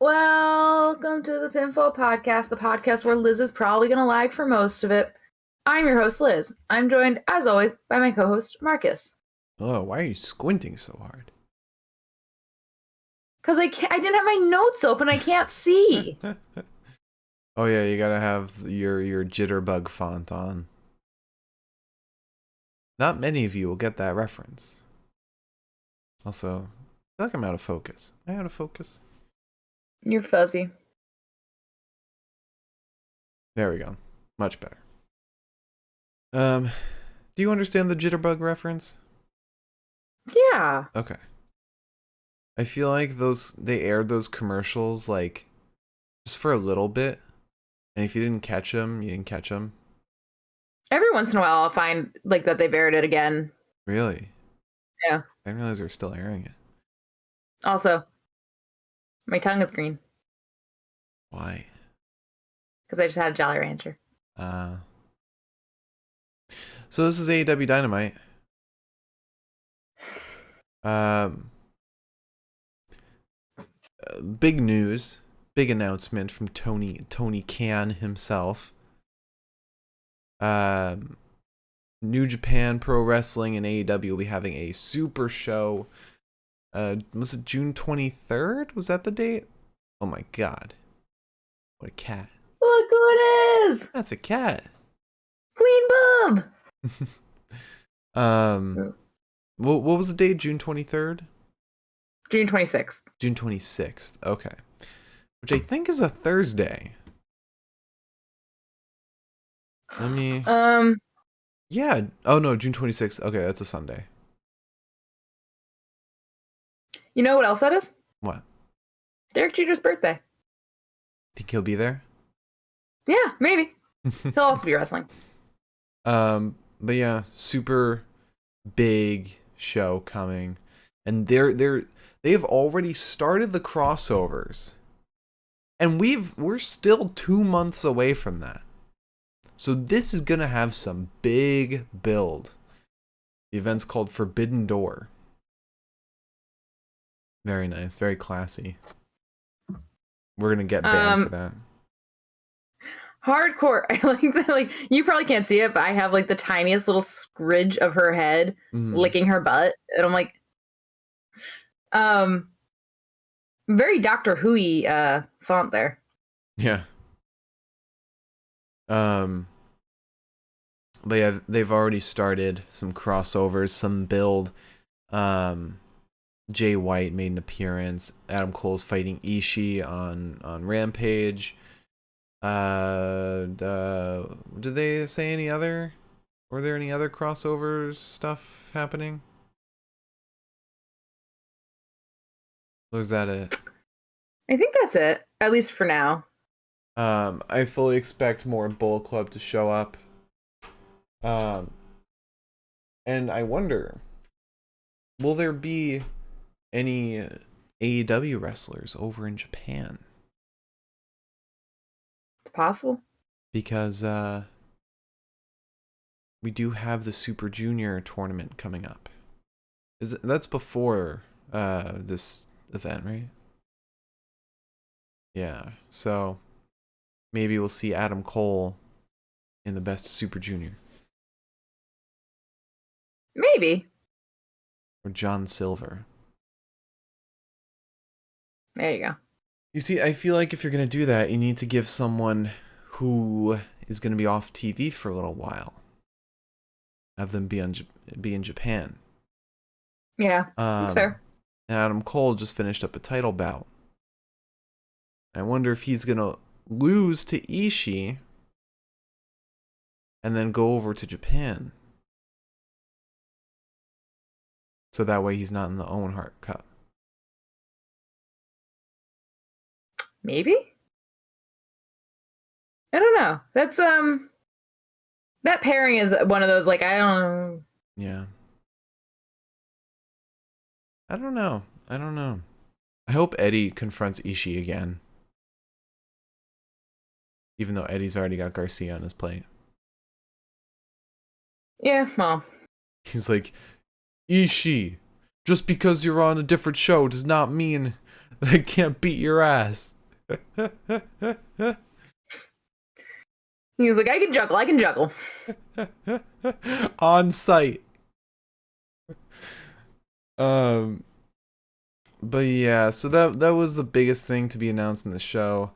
Welcome to the Pinfall Podcast, the podcast where Liz is probably going to lag for most of it. I'm your host, Liz. I'm joined, as always, by my co-host, Marcus. Oh, why are you squinting so hard? Because I didn't have my notes open, I can't see. Oh yeah, you gotta have your jitterbug font on. Not many of you will get that reference. Also, I feel like I'm out of focus. Am I out of focus? You're fuzzy. There we go. Much better. Do you understand the jitterbug reference? Yeah. Okay. I feel like they aired those commercials like just for a little bit, and if you didn't catch them, you didn't catch them. Every once in a while I'll find like that they've aired it again. Really? Yeah. I didn't realize they were still airing it. Also, my tongue is green. Why? Because I just had a Jolly Rancher. So this is AEW Dynamite. Big news, big announcement from Tony Khan himself. New Japan Pro Wrestling and AEW will be having a super show. Was it June 23rd? Was that the date? Oh my god. What a cat. Look who it is! That's a cat. Queen Bub! What was the date? June 23rd? June 26th. June 26th. Okay. Which I think is a Thursday. Let me... Yeah. Oh no, June 26th. Okay, that's a Sunday. You know what else that is? What? Derek Jeter's birthday. Think he'll be there? Yeah, maybe. He'll also be wrestling. But yeah, super big show coming. And they've already started the crossovers. And we're still 2 months away from that. So this is gonna have some big build. The event's called Forbidden Door. Very nice, very classy. We're gonna get banned for that. Hardcore. I like that. Like, you probably can't see it, but I have like the tiniest little scridge of her head licking her butt, and I'm like, very Doctor Who-y font there. Yeah. But yeah, they've already started some crossovers, some build. Jay White made an appearance. Adam Cole's fighting Ishii on Rampage. Did they say any other? Were there any other crossovers stuff happening? Or was that it? I think that's it, at least for now. I fully expect more Bullet Club to show up. And I wonder, will there be any AEW wrestlers over in Japan? It's possible. Because we do have the Super Junior tournament coming up. That's before this event, right? Yeah, so maybe we'll see Adam Cole in the Best Super Junior. Maybe. Or John Silver. There you go. You see, I feel like if you're going to do that, you need to give someone who is going to be off TV for a little while. Have them be in Japan. Yeah, that's fair. And Adam Cole just finished up a title bout. I wonder if he's going to lose to Ishii and then go over to Japan. So that way he's not in the Owen Hart Cup. Maybe? I don't know. That's that pairing is one of those, like, I don't know. Yeah. I don't know. I hope Eddie confronts Ishii again. Even though Eddie's already got Garcia on his plate. Yeah, well. He's like, Ishii, just because you're on a different show does not mean I can't beat your ass. He's like, I can juggle. On site. But yeah, so that was the biggest thing to be announced in the show.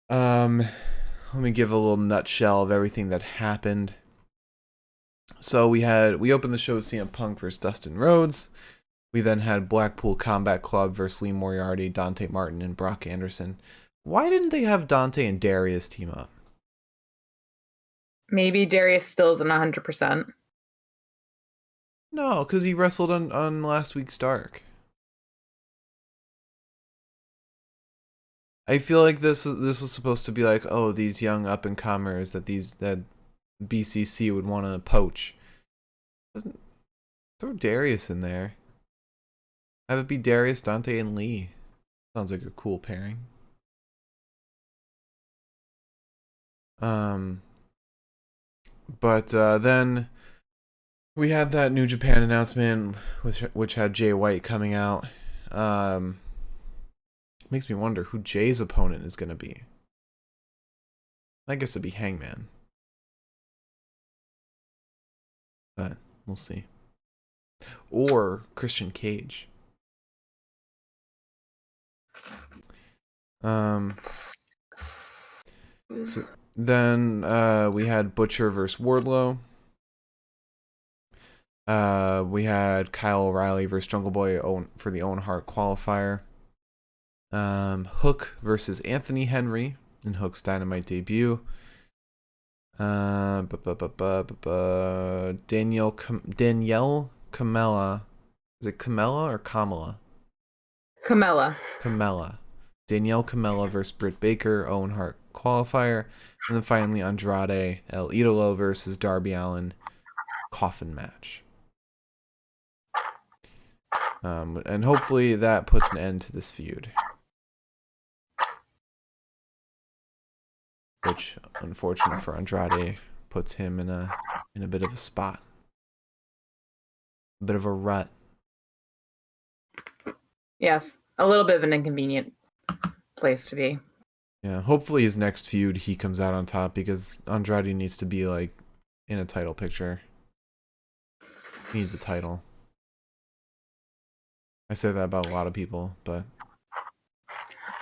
Let me give a little nutshell of everything that happened. So we opened the show with CM Punk versus Dustin Rhodes. We then had Blackpool Combat Club versus Lee Moriarty, Dante Martin, and Brock Anderson. Why didn't they have Dante and Darius team up? Maybe Darius still isn't 100%. No, because he wrestled on last week's Dark. I feel like this was supposed to be like, oh, these young up and comers that BCC would want to poach. Throw Darius in there. Have it be Darius, Dante, and Lee. Sounds like a cool pairing. But then we had that New Japan announcement, which had Jay White coming out. Makes me wonder who Jay's opponent is going to be. I guess it'd be Hangman. But we'll see. Or Christian Cage. So then we had Butcher versus Wardlow. We had Kyle O'Reilly versus Jungle Boy for the Owen Hart qualifier. Hook versus Anthony Henry in Hook's Dynamite debut. Danielle Camella. Is it Camella or Kamala? Camella. Danielle Camella versus Britt Baker, Owen Hart qualifier. And then finally Andrade El Idolo versus Darby Allin Coffin match. And hopefully that puts an end to this feud. Which, unfortunate for Andrade, puts him in a bit of a spot. A bit of a rut. Yes, a little bit of an inconvenient place to be. Yeah, hopefully his next feud he comes out on top, because Andrade needs to be like in a title picture. He needs a title. I say that about a lot of people, but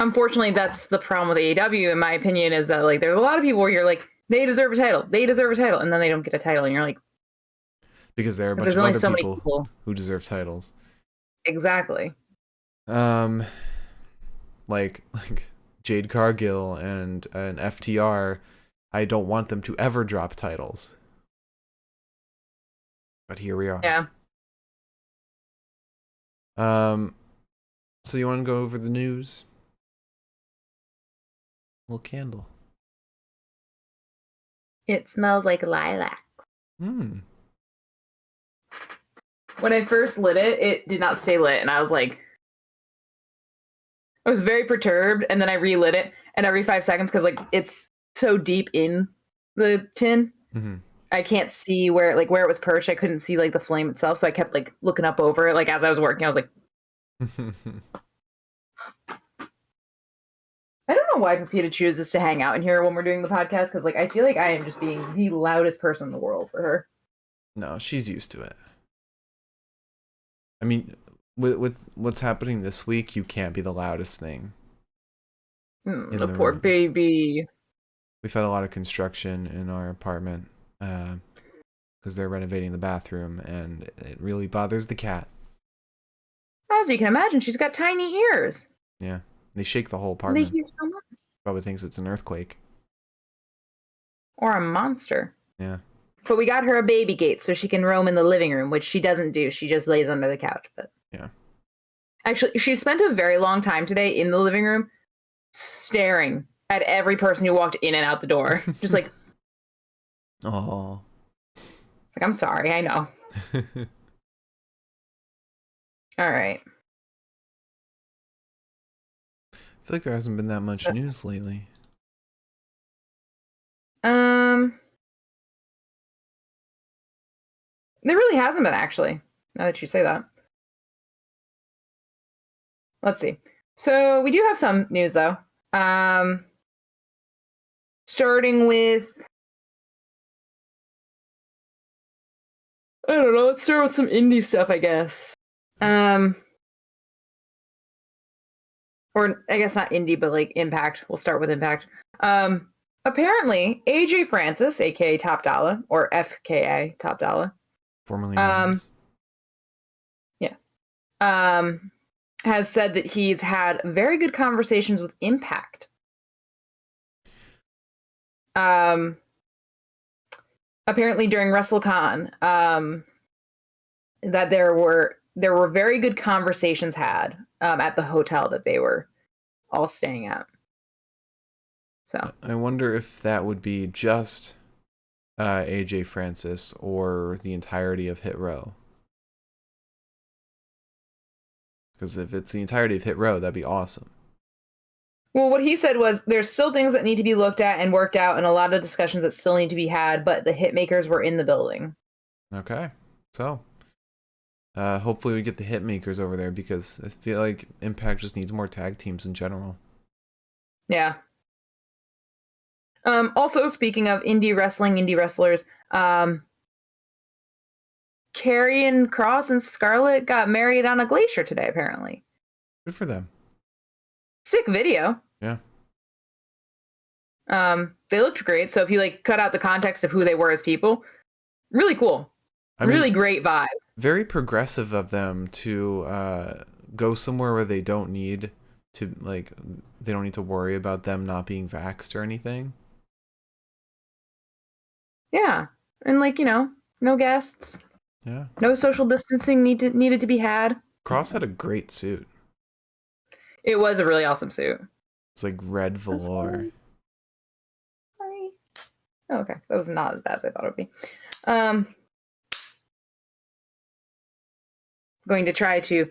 unfortunately that's the problem with AEW, in my opinion, is that like there's a lot of people where you're like, they deserve a title, and then they don't get a title, and you're like, because there are a bunch of other people who deserve titles. Exactly. Like Jade Cargill and an FTR, I don't want them to ever drop titles. But here we are. Yeah. So you want to go over the news? Little candle. It smells like lilac. Hmm. When I first lit it, it did not stay lit, and I was like, I was very perturbed, and then I relit it, and every 5 seconds, because like it's so deep in the tin, I can't see where it was perched. I couldn't see like the flame itself, so I kept like looking up over it. Like as I was working, I was like, I don't know why Pepita chooses to hang out in here when we're doing the podcast, because like I feel like I am just being the loudest person in the world for her. No, she's used to it. I mean, with what's happening this week, you can't be the loudest thing. The poor baby. We've had a lot of construction in our apartment because they're renovating the bathroom, and it really bothers the cat. As you can imagine, she's got tiny ears. Yeah, they shake the whole apartment. They hear so much. Probably thinks it's an earthquake. Or a monster. Yeah. But we got her a baby gate so she can roam in the living room, which she doesn't do. She just lays under the couch. But yeah. Actually, she spent a very long time today in the living room staring at every person who walked in and out the door. Just like, oh. Like, I'm sorry, I know. All right. I feel like there hasn't been that much news lately. There really hasn't been, actually, now that you say that. Let's see. So we do have some news though. Starting with, I don't know, let's start with some indie stuff, I guess. Or I guess not indie, but like Impact. We'll start with Impact. Apparently, AJ Francis, aka Top Dollar, or FKA Top Dollar, Formerly known as. Yeah, has said that he's had very good conversations with Impact. Apparently during WrestleCon, that there were very good conversations had at the hotel that they were all staying at. So I wonder if that would be just AJ Francis or the entirety of Hit Row. Because if it's the entirety of Hit Row, that'd be awesome. Well, what he said was there's still things that need to be looked at and worked out and a lot of discussions that still need to be had, but the hitmakers were in the building. Okay. So, hopefully we get the hitmakers over there because I feel like Impact just needs more tag teams in general. Yeah. Also, speaking of indie wrestling, indie wrestlers, Karrion Kross and Scarlett got married on a glacier today, apparently. Good for them. Sick video. Yeah. They looked great. So if you like cut out the context of who they were as people, really cool. I mean, really great vibe. Very progressive of them to go somewhere where they don't need to worry about them not being vaxxed or anything. Yeah. And like, you know, no guests. Yeah. No social distancing needed to be had. Cross had a great suit. It was a really awesome suit. It's like red velour. Sorry. Oh, okay. That was not as bad as I thought it would be. Going to try to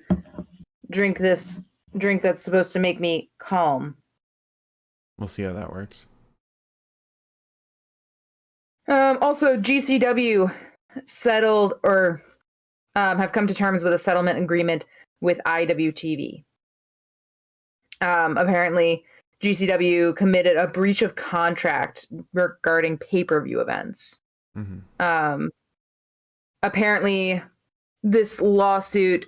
drink this drink that's supposed to make me calm. We'll see how that works. Also, GCW settled or have come to terms with a settlement agreement with IWTV. Apparently, GCW committed a breach of contract regarding pay-per-view events. Mm-hmm. Apparently, this lawsuit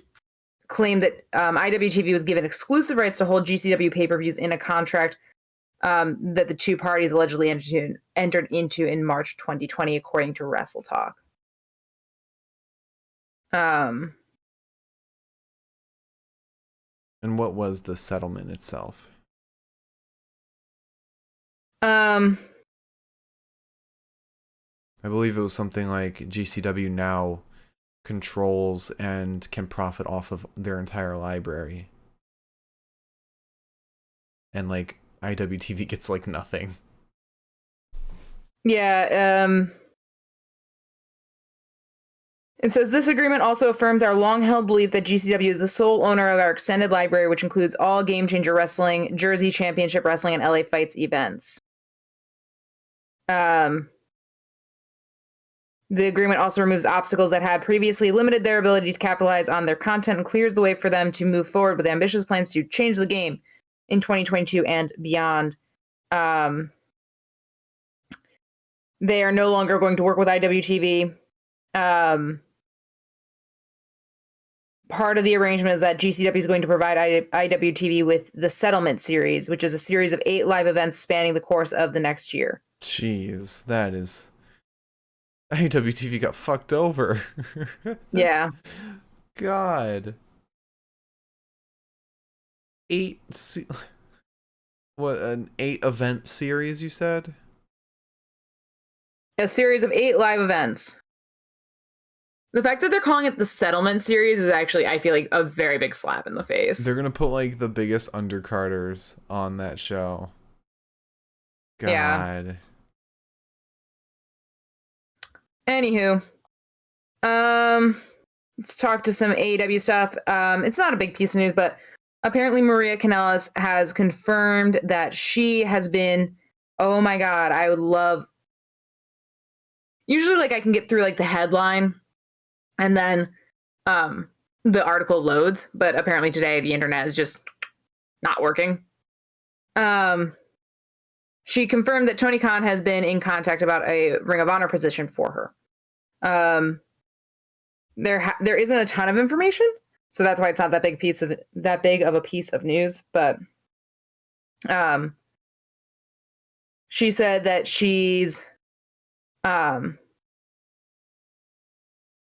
claimed that IWTV was given exclusive rights to hold GCW pay-per-views in a contract that the two parties allegedly entered into in March 2020, according to WrestleTalk. And what was the settlement itself? I believe it was something like GCW now controls and can profit off of their entire library. And like IWTV gets like nothing. Yeah, it says this agreement also affirms our long-held belief that GCW is the sole owner of our extended library, which includes all Game Changer Wrestling, Jersey Championship Wrestling, and LA Fights events. The agreement also removes obstacles that had previously limited their ability to capitalize on their content and clears the way for them to move forward with ambitious plans to change the game in 2022 and beyond. They are no longer going to work with IWTV. Part of the arrangement is that GCW is going to provide IWTV with the Settlement Series, which is a series of 8 live events spanning the course of the next year. Jeez, that is... IWTV got fucked over. Yeah. God. 8... What, an 8 event series, you said? A series of 8 live events. The fact that they're calling it the Settlement Series is actually, I feel like, a very big slap in the face. They're gonna put, like, the biggest undercarders on that show. God. Yeah. Anywho. Let's talk to some AEW stuff. It's not a big piece of news, but apparently Maria Kanellis has confirmed that she has been... Oh my god, I would love... Usually, like, I can get through, like, the headline... And then the article loads, but apparently today the internet is just not working. She confirmed that Tony Khan has been in contact about a Ring of Honor position for her. There isn't a ton of information, so that's why it's not that big of a piece of news. But she said that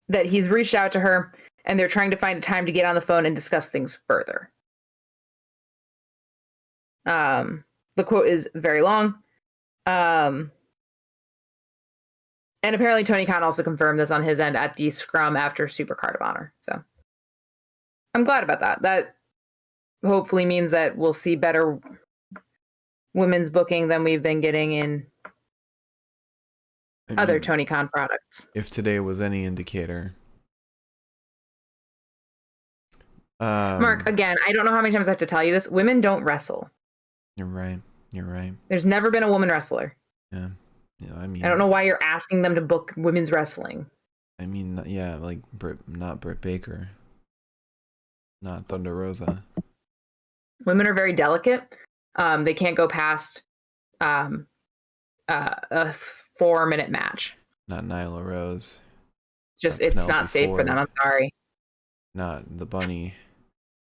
that he's reached out to her and they're trying to find a time to get on the phone and discuss things further. The quote is very long. And apparently Tony Khan also confirmed this on his end at the scrum after Super Card of Honor. So I'm glad about that. That hopefully means that we'll see better women's booking than we've been getting in other Tony Khan products. If today was any indicator. Mark, again, I don't know how many times I have to tell you this. Women don't wrestle. You're right. There's never been a woman wrestler. Yeah. I mean, I don't know why you're asking them to book women's wrestling. I mean, yeah, like not Britt Baker. Not Thunder Rosa. Women are very delicate. They can't go past a 4-minute match. Not Nyla Rose. Just it's Penelope not safe Ford. For them. I'm sorry. Not the Bunny.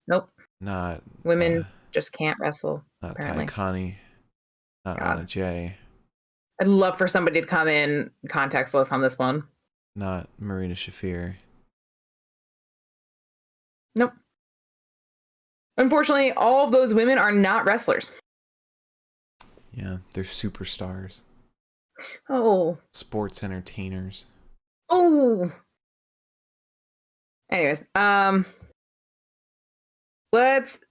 Nope. Not women just can't wrestle. Not apparently. Ty Connie. Not Anna Jay. I'd love for somebody to come in contextless on this one. Not Marina Shafir. Nope. Unfortunately, all of those women are not wrestlers. Yeah, they're superstars. Oh. Sports entertainers. Oh. Anyways, let's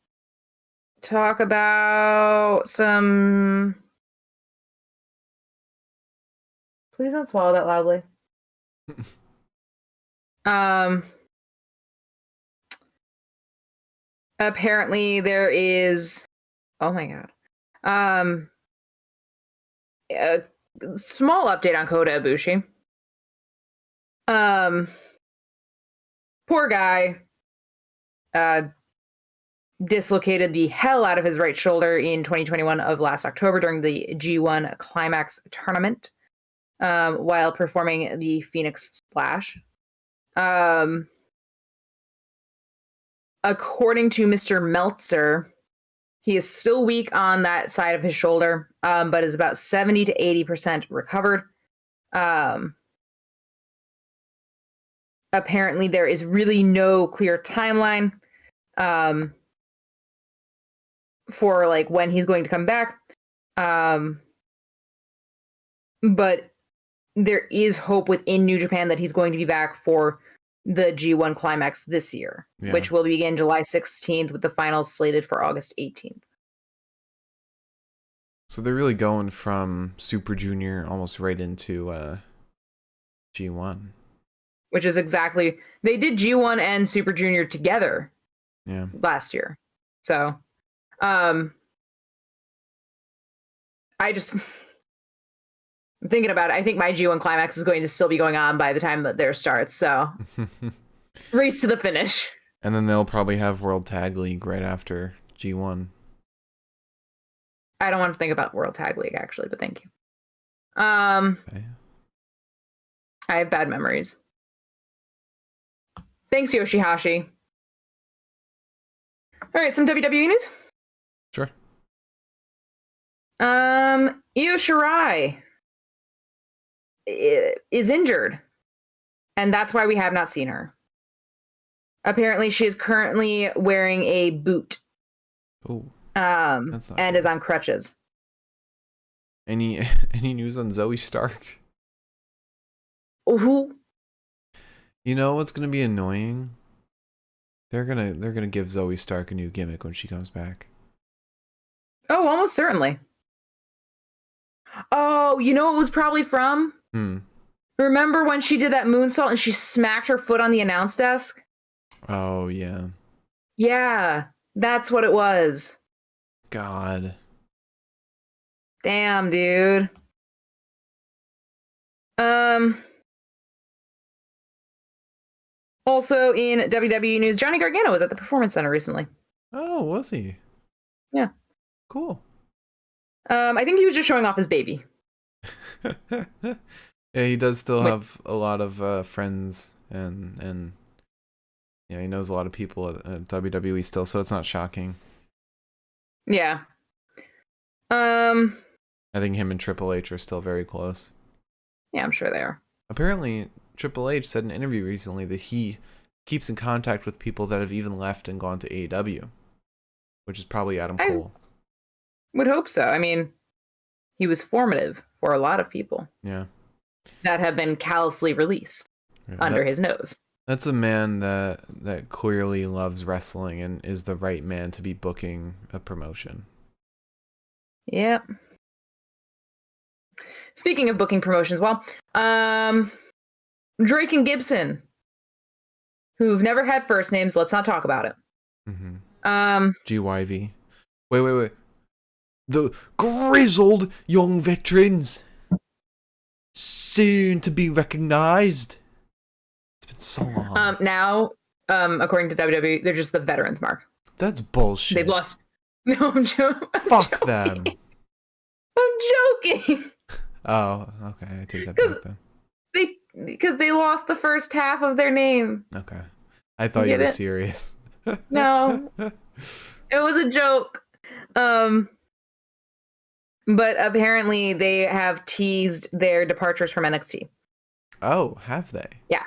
talk about some... Please don't swallow that loudly. Apparently there is... Oh my god. A small update on Kota Ibushi. Poor guy. Dislocated the hell out of his right shoulder in 2021 of last October during the G1 Climax tournament while performing the Phoenix Splash. According to Mr. Meltzer, he is still weak on that side of his shoulder, but is about 70 to 80% recovered. Apparently, there is really no clear timeline for like when he's going to come back. But there is hope within New Japan that he's going to be back for the G1 Climax this year, which will begin July 16th with the finals slated for August 18th. So they're really going from Super Junior almost right into G1. Which is exactly... They did G1 and Super Junior together last year. So, I'm thinking about it. I think my G1 Climax is going to still be going on by the time that theirs starts. So, race to the finish. And then they'll probably have World Tag League right after G1. I don't want to think about World Tag League, actually, but thank you. Okay. I have bad memories. Thanks, Yoshihashi. All right, some WWE news? Sure. Io Shirai is injured, and that's why we have not seen her. Apparently, she is currently wearing a boot. Oh. And good. Is on crutches. Any news on Zoe Stark? Who? You know what's gonna be annoying? They're gonna give Zoe Stark a new gimmick when she comes back. Oh, almost certainly. Oh, you know what it was probably from? Remember when she did that moonsault and she smacked her foot on the announce desk? Oh yeah. Yeah, that's what it was. God. Damn, dude. Also in WWE news, Johnny Gargano was at the Performance Center recently. Oh, was he? Yeah. Cool. I think he was just showing off his baby. Yeah, he does still have a lot of friends and yeah, he knows a lot of people at WWE still, so it's not shocking. Yeah. I think him and Triple H are still very close. Yeah, I'm sure they are. Apparently, Triple H said in an interview recently that he keeps in contact with people that have even left and gone to AEW, which is probably Adam Cole. Would hope so. I mean, he was formative for a lot of people. Yeah. That have been callously released under his nose. That's a man that clearly loves wrestling and is the right man to be booking a promotion. Yep. Speaking of booking promotions, well, Drake and Gibson, who've never had first names, let's not talk about it. Mm-hmm. GYV. Wait. The grizzled young veterans, soon to be recognized. It's been so long. Now, according to WWE, they're just the veterans mark. That's bullshit. They've lost. No, I'm joking. Fuck them. I'm joking. Oh, okay. I take that back then. Because they lost the first half of their name. Okay. I thought you were serious. No. It was a joke. But apparently they have teased their departures from NXT. Oh, have they? Yeah.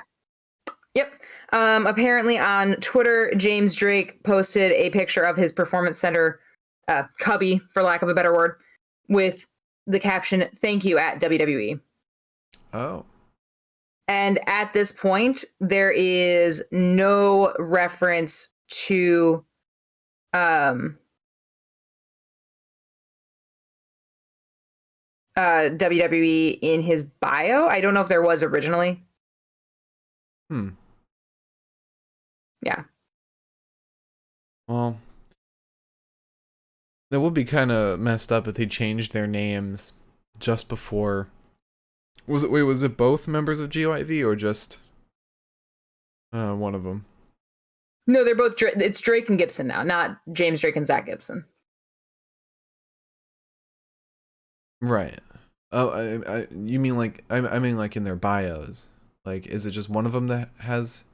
Yep. Apparently on Twitter, James Drake posted a picture of his Performance Center cubby, for lack of a better word, with the caption, "Thank you at WWE." Oh. And at this point, there is no reference to WWE in his bio. I don't know if there was originally. Yeah. Well, that would be kind of messed up if they changed their names just before. Was it both members of GYV or just one of them? No, they're both. It's Drake and Gibson now, not James Drake and Zach Gibson. Right. Oh, you mean like I mean like in their bios? Like, is it just one of them that has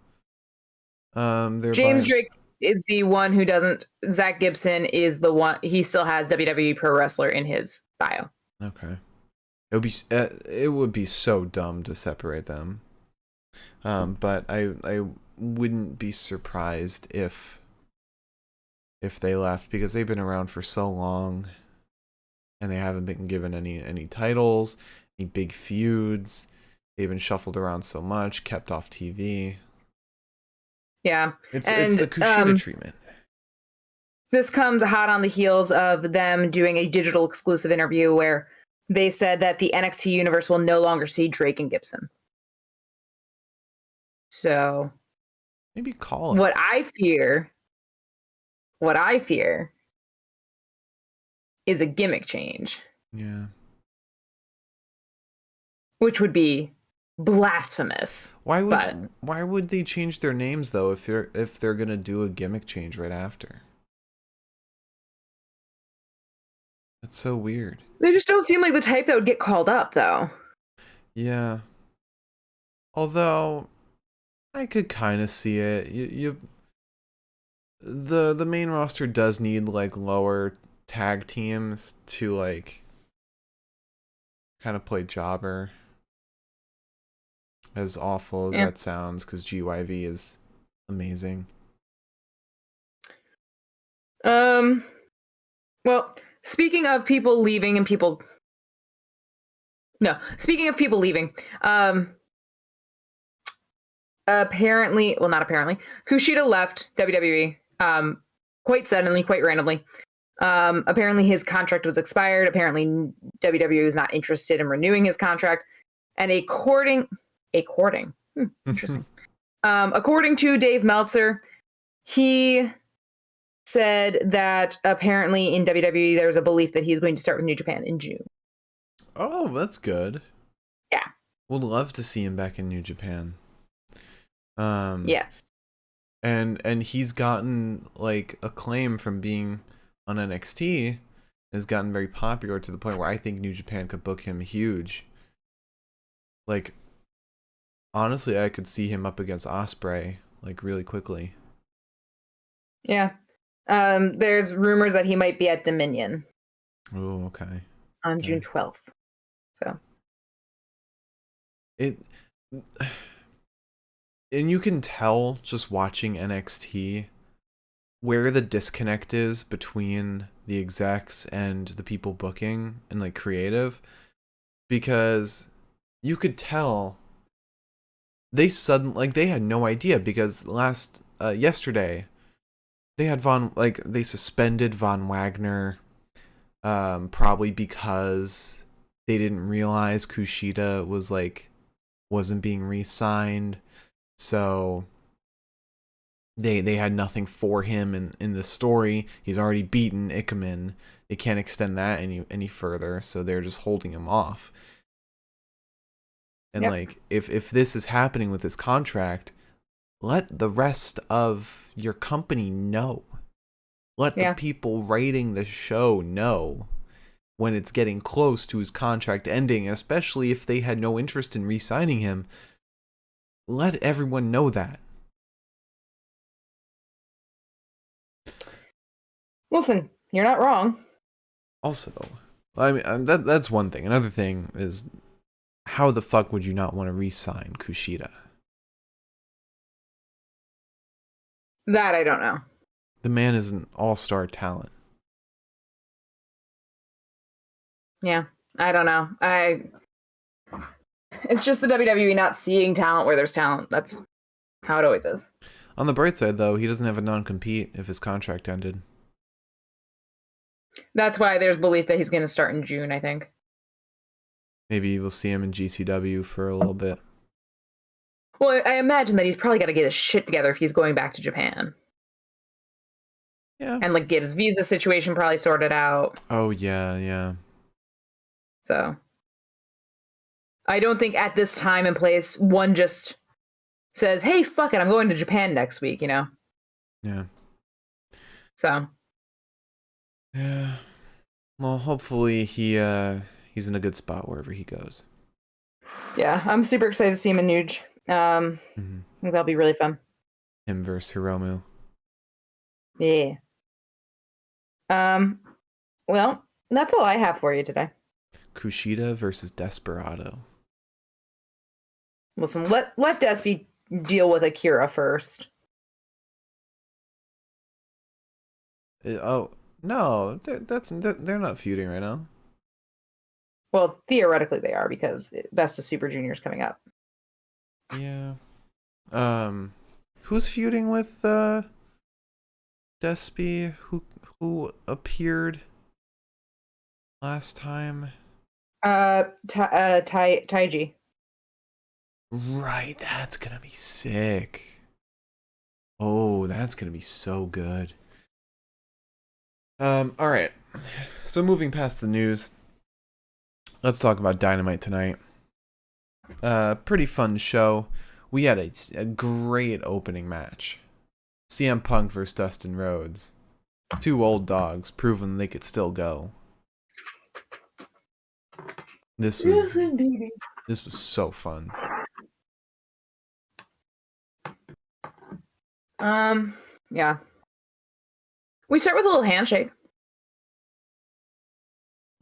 their James bios? Drake is the one who doesn't. Zach Gibson is the one. He still has WWE Pro Wrestler in his bio. Okay. It would be so dumb to separate them. But I wouldn't be surprised if they left, because they've been around for so long and they haven't been given any titles, any big feuds. They've been shuffled around so much, kept off TV. Yeah. It's the Kushida treatment. This comes hot on the heels of them doing a digital exclusive interview where they said that the NXT universe will no longer see Drake and Gibson. So maybe call it. What I fear is a gimmick change. Yeah. Which would be blasphemous. Why would they change their names though if they're gonna do a gimmick change right after? That's so weird. They just don't seem like the type that would get called up, though. Yeah. Although I could kind of see it. The main roster does need like lower tag teams to like kind of play jobber. As awful as that sounds, because GYV is amazing. Well, speaking of people leaving, apparently, well, not apparently, Kushida left WWE quite suddenly, quite randomly. Apparently his contract was expired. Apparently WWE is not interested in renewing his contract. And according to Dave Meltzer, he said that apparently in WWE there's a belief that he's going to start with New Japan in June. Oh, that's good. Yeah. Would love to see him back in New Japan. Yes. And he's gotten like acclaim from being on NXT has gotten very popular to the point where I think New Japan could book him huge. Like, honestly, I could see him up against Ospreay like really quickly. Yeah. There's rumors that he might be at Dominion. Oh, okay. On June 12th. So. And you can tell just watching NXT where the disconnect is between the execs and the people booking and like creative, because you could tell they had no idea, because yesterday they suspended Von Wagner, probably because they didn't realize Kushida wasn't being re-signed, so they had nothing for him in the story. He's already beaten Ikemen. They can't extend that any further, so they're just holding him off. And like, if this is happening with his contract, let the rest of your company know. Let the people writing the show know when it's getting close to his contract ending, especially if they had no interest in re-signing him. Let everyone know that. Listen, you're not wrong. Also, I mean, that's one thing. Another thing is, how the fuck would you not want to re-sign Kushida? That I don't know. The man is an all-star talent. Yeah, I don't know. It's just the WWE not seeing talent where there's talent. That's how it always is. On the bright side, though, he doesn't have a non-compete if his contract ended. That's why there's belief that he's going to start in June, I think. Maybe we'll see him in GCW for a little bit. Well, I imagine that he's probably got to get his shit together if he's going back to Japan. Yeah. And like get his visa situation probably sorted out. Oh, yeah. So I don't think at this time and place one just says, hey, fuck it, I'm going to Japan next week, you know? Yeah. So. Yeah. Well, hopefully he's in a good spot wherever he goes. Yeah, I'm super excited to see him in Nuge. I think that'll be really fun. Him versus Hiromu. Yeah. Well, that's all I have for you today. Kushida versus Desperado. Listen, let Despy deal with Akira first. Oh no, they're not feuding right now. Well, theoretically they are, because Best of Super Junior is coming up. Yeah. Who's feuding with Despy? Who appeared last time? Taiji. Right, that's gonna be sick. Oh, that's gonna be so good. All right. So moving past the news, let's talk about Dynamite tonight. Pretty fun show. We had a great opening match. CM Punk versus Dustin Rhodes. Two old dogs proving they could still go. This was so fun. Yeah. We start with a little handshake.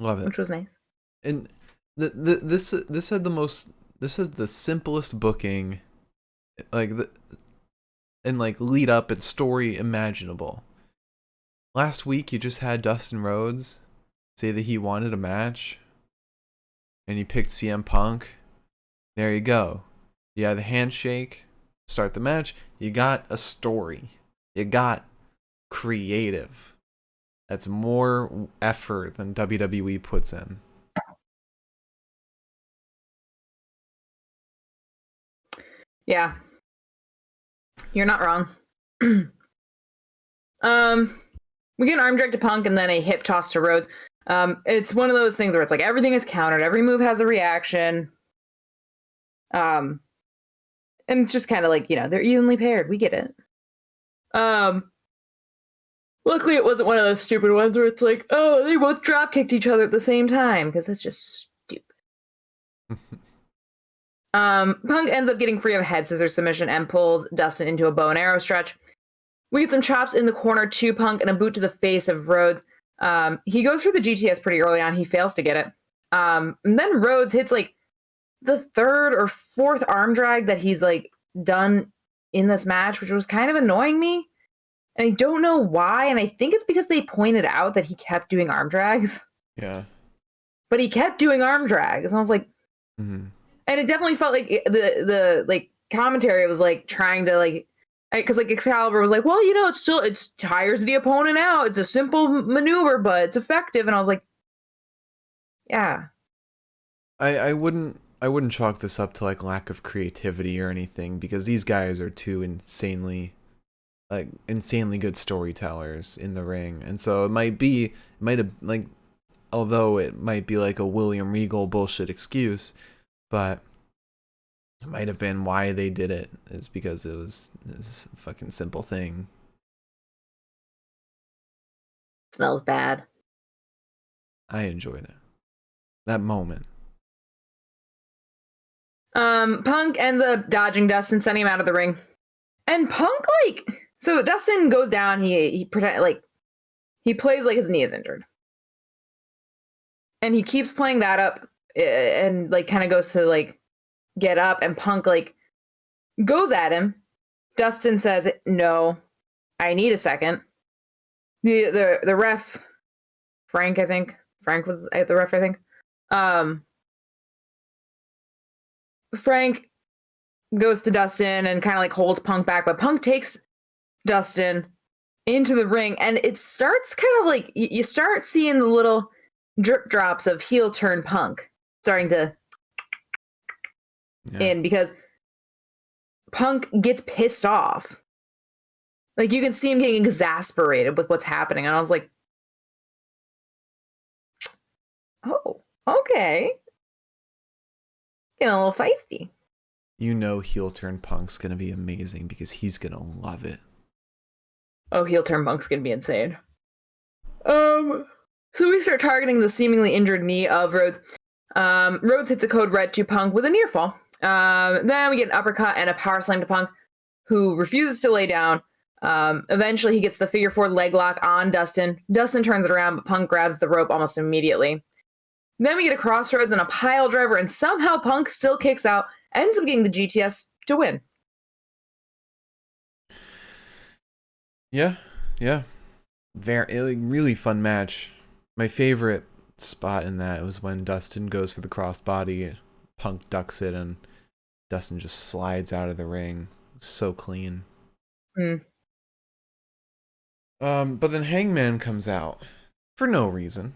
Love it. Which was nice. And this had this is the simplest booking, lead up and story imaginable. Last week you just had Dustin Rhodes say that he wanted a match, and he picked CM Punk. There you go. You had the handshake, start the match. You got a story. You got creative. That's more effort than WWE puts in. Yeah. You're not wrong. We get an arm drag to Punk and then a hip toss to Rhodes. It's one of those things where it's like everything is countered. Every move has a reaction. And it's just kind of like, they're evenly paired. We get it. Luckily, it wasn't one of those stupid ones where it's like, oh, they both drop kicked each other at the same time, because that's just stupid. Punk ends up getting free of a head scissor submission and pulls Dustin into a bow and arrow stretch. We get some chops in the corner to Punk and a boot to the face of Rhodes. He goes for the GTS pretty early on. He fails to get it. And then Rhodes hits like the third or fourth arm drag that he's like done in this match, which was kind of annoying me. And I don't know why. And I think it's because they pointed out that he kept doing arm drags. Yeah. But he kept doing arm drags. And I was like, and it definitely felt like the like commentary was like trying to like, because like Excalibur was like, well, you know, it's tires the opponent out. It's a simple maneuver, but it's effective. And I was like, yeah. I wouldn't chalk this up to like lack of creativity or anything, because these guys are two insanely good storytellers in the ring. And so it might have like, although it might be like a William Regal bullshit excuse, but it might have been why they did it is because it was this fucking simple thing. Smells bad. I enjoyed it. That moment. Punk ends up dodging Dustin, sending him out of the ring. And Punk, like, so Dustin goes down, he pretend like he plays like his knee is injured. And he keeps playing that up and like kind of goes to like get up, and Punk like goes at him. Dustin says, no, I need a second. The ref, Frank was the ref, I think. Frank goes to Dustin and kind of like holds Punk back, but Punk takes Dustin into the ring, and it starts kind of like you start seeing the little drip drops of heel turn Punk starting to in, because Punk gets pissed off. Like you can see him getting exasperated with what's happening, and I was like, oh, okay. Getting a little feisty. You know heel turn Punk's gonna be amazing because he's gonna love it. Oh, heel turn Punk's gonna be insane. So we start targeting the seemingly injured knee of Rhodes. Rhodes hits a code red to Punk with a near fall. Then we get an uppercut and a power slam to Punk, who refuses to lay down. Eventually he gets the figure four leg lock on Dustin. Dustin turns it around, but Punk grabs the rope almost immediately. Then we get a crossroads and a pile driver, and somehow Punk still kicks out, ends up getting the GTS to win. Yeah. Very really fun match. My favorite spot in that was when Dustin goes for the crossbody, Punk ducks it, and Dustin just slides out of the ring. So clean. But then Hangman comes out for no reason.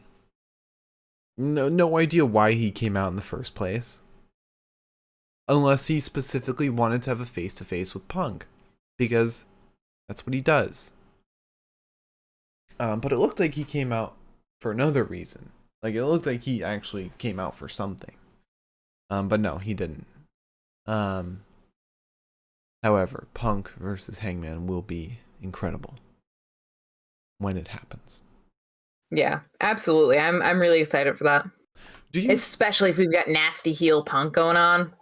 No idea why he came out in the first place. Unless he specifically wanted to have a face-to-face with Punk. Because that's what he does. But it looked like he came out for another reason. Like, it looked like he actually came out for something. But no, he didn't. However, Punk versus Hangman will be incredible when it happens. Yeah, absolutely. I'm really excited for that. Especially if we've got nasty heel Punk going on.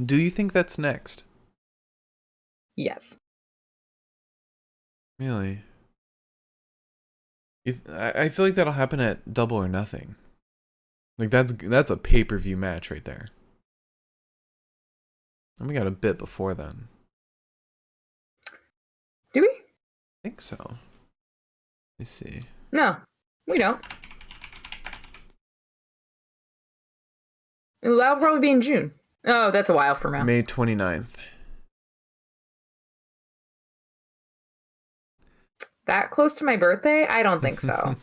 Do you think that's next? Yes. Really? I feel like that'll happen at Double or Nothing. Like that's a pay-per-view match right there. And we got a bit before then. Do we? I think so. Let me see. No, we don't. That'll probably be in June. Oh, that's a while from now. May 29th. That close to my birthday? I don't think so.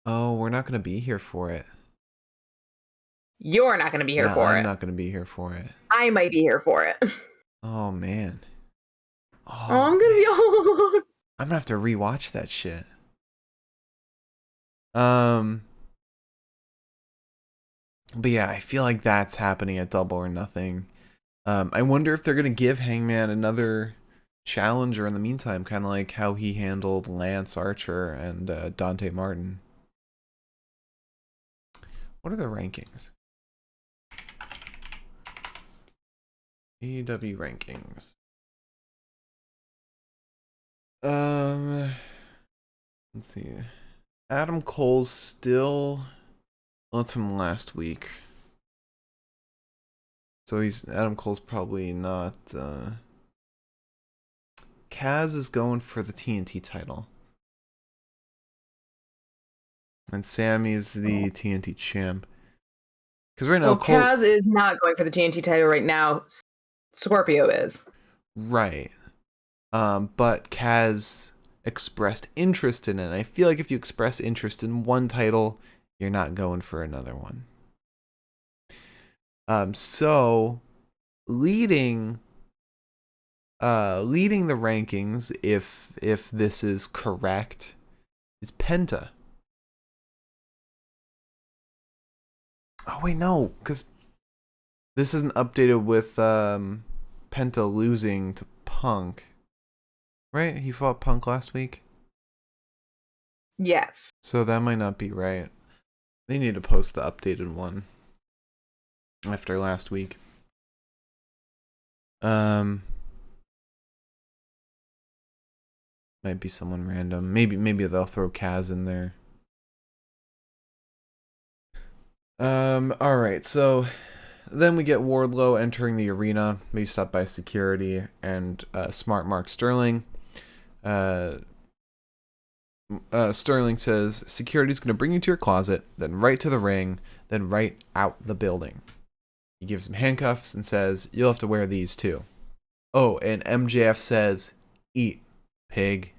Oh, we're not going to be here for it. You're not going to be here for it. I'm not going to be here for it. I might be here for it. Oh, man. Oh, I'm going to be old. I'm going to have to rewatch that shit. But yeah, I feel like that's happening at Double or Nothing. I wonder if they're going to give Hangman another challenger in the meantime, kind of like how he handled Lance Archer and Dante Martin. What are the rankings? AEW rankings. Let's see. Adam Cole's still. Well, that's from last week. So Adam Cole's probably not. Kaz is going for the TNT title. And Sammy's the TNT champ. Because right now, Kaz is not going for the TNT title right now. Scorpio is. Right. But Kaz expressed interest in it. I feel like if you express interest in one title, you're not going for another one. So leading the rankings, if this is correct, is Penta. Oh wait, no, because this isn't updated with Penta losing to Punk. Right? He fought Punk last week? Yes. So that might not be right. They need to post the updated one after last week. Might be someone random. Maybe they'll throw Kaz in there. Alright, so then we get Wardlow entering the arena. Maybe stopped by security and smart Mark Sterling. Sterling says, security's going to bring you to your closet, then right to the ring, then right out the building. He gives him handcuffs and says, you'll have to wear these too. Oh, and MJF says, eat, pig.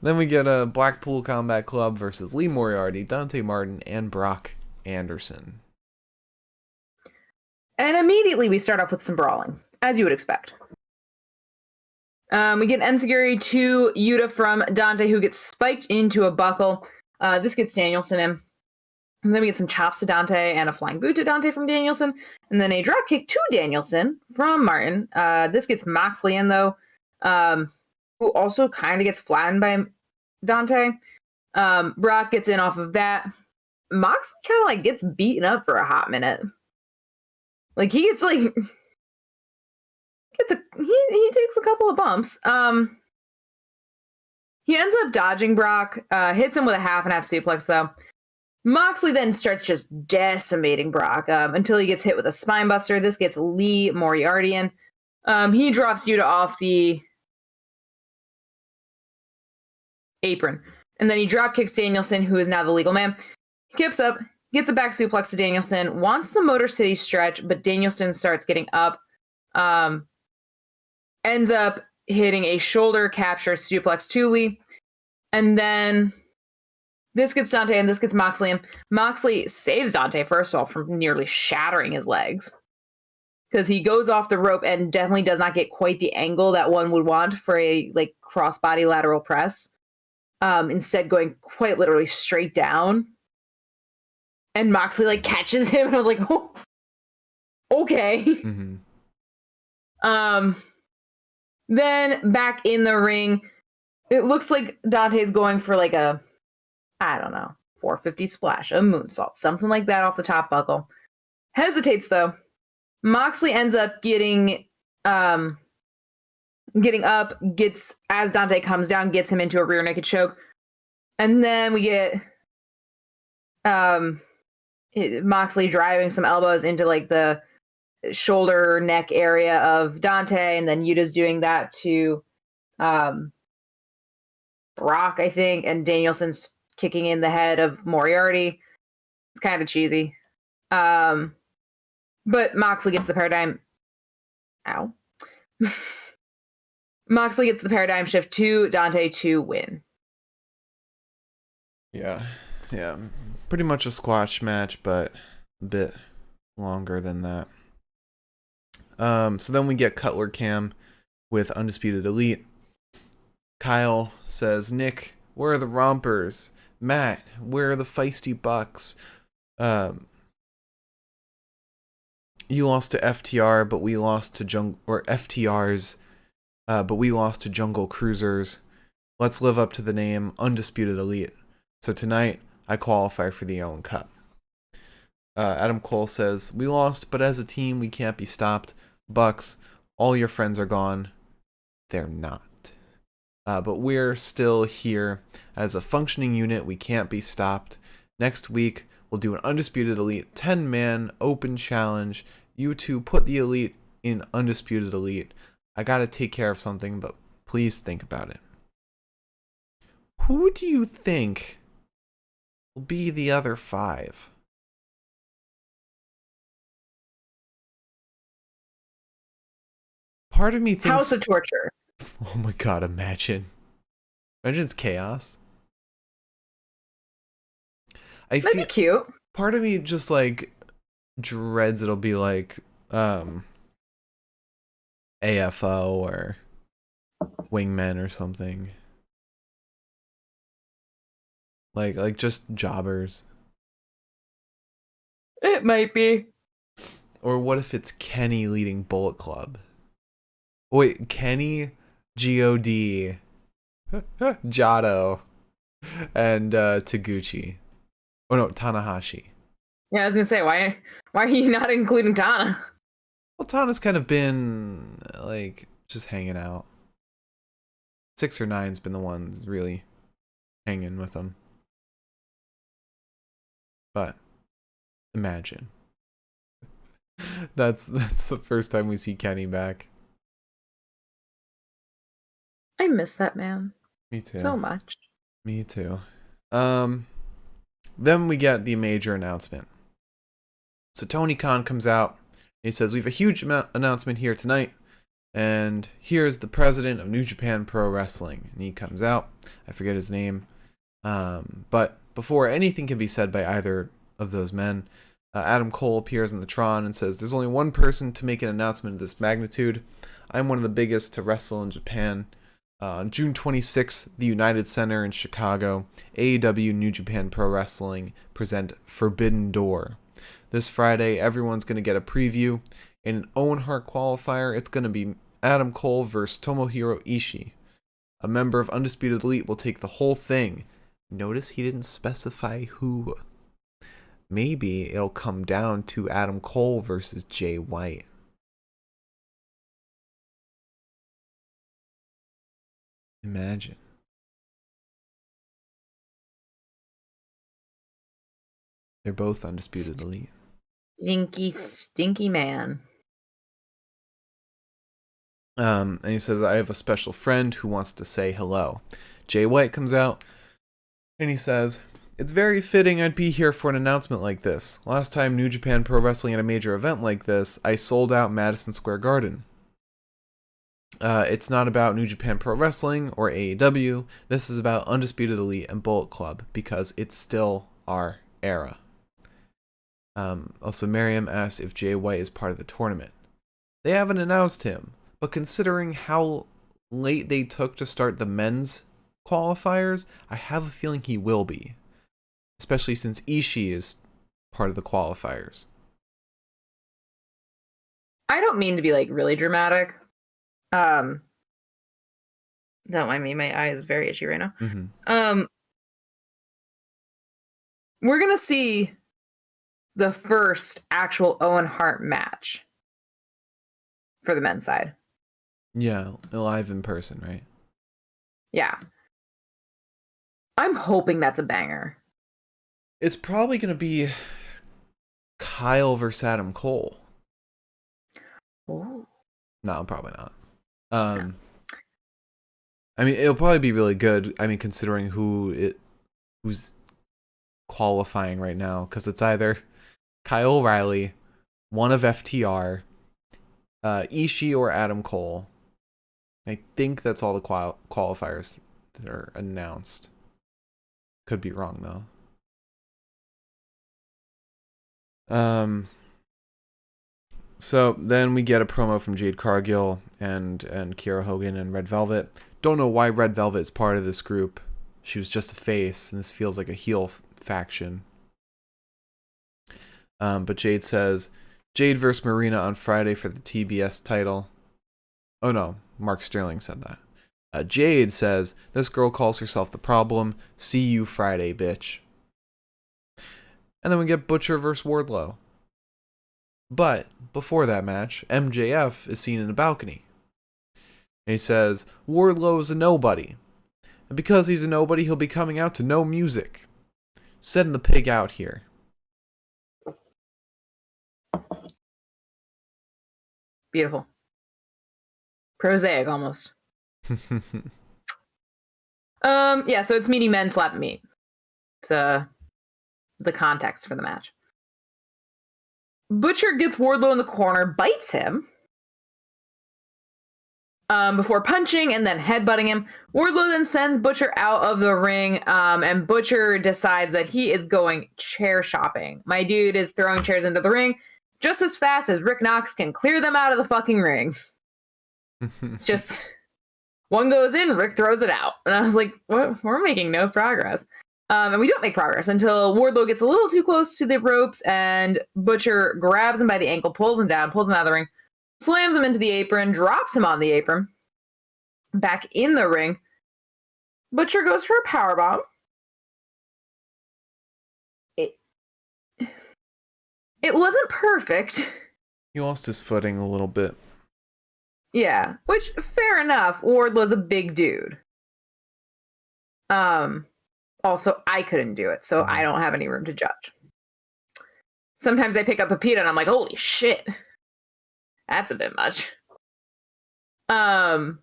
Then we get a Blackpool Combat Club versus Lee Moriarty, Dante Martin, and Brock Anderson. And immediately we start off with some brawling, as you would expect. We get Enziguri to Yuta from Dante, who gets spiked into a buckle. This gets Danielson in. And then we get some chops to Dante and a flying boot to Dante from Danielson. And then a drop kick to Danielson from Martin. This gets Moxley in, though, who also kind of gets flattened by Dante. Brock gets in off of that. Moxley kind of like gets beaten up for a hot minute. Like he gets like he takes a couple of bumps. He ends up dodging Brock, hits him with a half and half suplex though. Moxley then starts just decimating Brock until he gets hit with a spine buster. This gets Lee Moriarty in. He drops Yuta off the apron. And then he drop kicks Danielson, who is now the legal man. Kips up, gets a back suplex to Danielson, wants the Motor City stretch, but Danielson starts getting up. Ends up hitting a shoulder capture suplex to Lee. And then this gets Dante and this gets Moxley in. Moxley saves Dante, first of all, from nearly shattering his legs. Because he goes off the rope and definitely does not get quite the angle that one would want for a like crossbody lateral press. Instead going quite literally straight down. And Moxley like catches him. I was like, oh, okay. Mm-hmm. Then back in the ring, it looks like Dante's going for like a, I don't know, 450 splash, a moonsault, something like that off the top buckle. Hesitates though. Moxley ends up getting up, gets, as Dante comes down, gets him into a rear naked choke. And then we get Moxley driving some elbows into like the shoulder neck area of Dante, and then Yuta's doing that to Brock, I think, and Danielson's kicking in the head of Moriarty. It's kind of cheesy. But Moxley gets the paradigm. Ow. Moxley gets the paradigm shift to Dante to win. Yeah. Pretty much a squash match, but a bit longer than that. So then we get Cutler Cam with Undisputed Elite. Kyle says, Nick, where are the rompers? Matt, where are the feisty bucks? You lost to FTR, but we lost to FTRs, but we lost to Jungle Cruisers. Let's live up to the name Undisputed Elite. So tonight, I qualify for the Owen Cup. Adam Cole says, we lost, but as a team, we can't be stopped. Bucks, all your friends are gone. They're not. But we're still here as a functioning unit. We can't be stopped. Next week, we'll do an Undisputed Elite 10-man open challenge. You two put the Elite in Undisputed Elite. I gotta take care of something, but please think about it. Who do you think will be the other 5? Part of me thinks... House of Torture. Oh my god, imagine. Imagine it's chaos. That'd be cute. Part of me just like dreads it'll be like AFO or Wingmen or something. Like just jobbers. It might be. Or what if it's Kenny leading Bullet Club? Wait, Kenny, God, Jado, and Taguchi. Oh no, Tanahashi. Yeah, I was gonna say, why are you not including Tana? Well, Tana's kind of been like just hanging out. 6 or 9's been the ones really hanging with him. But imagine. That's the first time we see Kenny back. I miss that man. Me too. So much. Me too. Then we get the major announcement. So Tony Khan comes out. He says, we have a huge announcement here tonight. And here's the president of New Japan Pro Wrestling. And he comes out. I forget his name. But before anything can be said by either of those men, Adam Cole appears in the Tron and says, there's only one person to make an announcement of this magnitude. I'm one of the biggest to wrestle in Japan. On June 26th, the United Center in Chicago, AEW New Japan Pro Wrestling present Forbidden Door. This Friday, everyone's going to get a preview. In an Owen Hart qualifier, it's going to be Adam Cole versus Tomohiro Ishii. A member of Undisputed Elite will take the whole thing. Notice he didn't specify who. Maybe it'll come down to Adam Cole versus Jay White. Imagine. They're both Undisputed Elite. Stinky man. And he says, I have a special friend who wants to say hello. Jay White comes out and he says, it's very fitting I'd be here for an announcement like this. Last time New Japan Pro Wrestling had a major event like this, I sold out Madison Square Garden. It's not about New Japan Pro Wrestling or AEW. This is about Undisputed Elite and Bullet Club because it's still our era. Also, Miriam asks if Jay White is part of the tournament. They haven't announced him, but considering how late they took to start the men's qualifiers, I have a feeling he will be. Especially since Ishii is part of the qualifiers. I don't mean to be like really dramatic. Don't mind me, my eye is very itchy right now. Mm-hmm. We're gonna see the first actual Owen Hart match for the men's side. Yeah, live in person, right? Yeah. I'm hoping that's a banger. It's probably going to be Kyle versus Adam Cole. Ooh. No, probably not. I mean, it'll probably be really good. I mean, considering who's qualifying right now, because it's either Kyle O'Reilly, one of FTR, Ishii, or Adam Cole. I think that's all the qualifiers that are announced. Could be wrong though. So then we get a promo from Jade Cargill and Kiera Hogan and Red Velvet. Don't know why Red Velvet is part of this group. She was just a face, and this feels like a heel faction. But Jade says Jade versus Marina on Friday for the TBS title. Oh no, Mark Sterling said that. Jade says, this girl calls herself the problem. See you Friday, bitch. And then we get Butcher versus Wardlow. But before that match, MJF is seen in a balcony. And he says, Wardlow is a nobody. And because he's a nobody, he'll be coming out to no music. Send the pig out here. Beautiful. Prosaic almost. Yeah, so it's meaty men slapping meat. It's the context for the match. Butcher gets Wardlow in the corner, bites him before punching and then headbutting him. Wardlow then sends Butcher out of the ring, and Butcher decides that he is going chair shopping. My dude is throwing chairs into the ring just as fast as Rick Knox can clear them out of the fucking ring. It's just, one goes in, Rick throws it out. And I was like, what? We're making no progress. And we don't make progress until Wardlow gets a little too close to the ropes and Butcher grabs him by the ankle, pulls him down, pulls him out of the ring, slams him into the apron, drops him on the apron. Back in the ring, Butcher goes for a powerbomb. It wasn't perfect. He lost his footing a little bit. Yeah, which, fair enough. Wardlow's a big dude. Also, I couldn't do it, so I don't have any room to judge. Sometimes I pick up a pita and I'm like, holy shit. That's a bit much. So,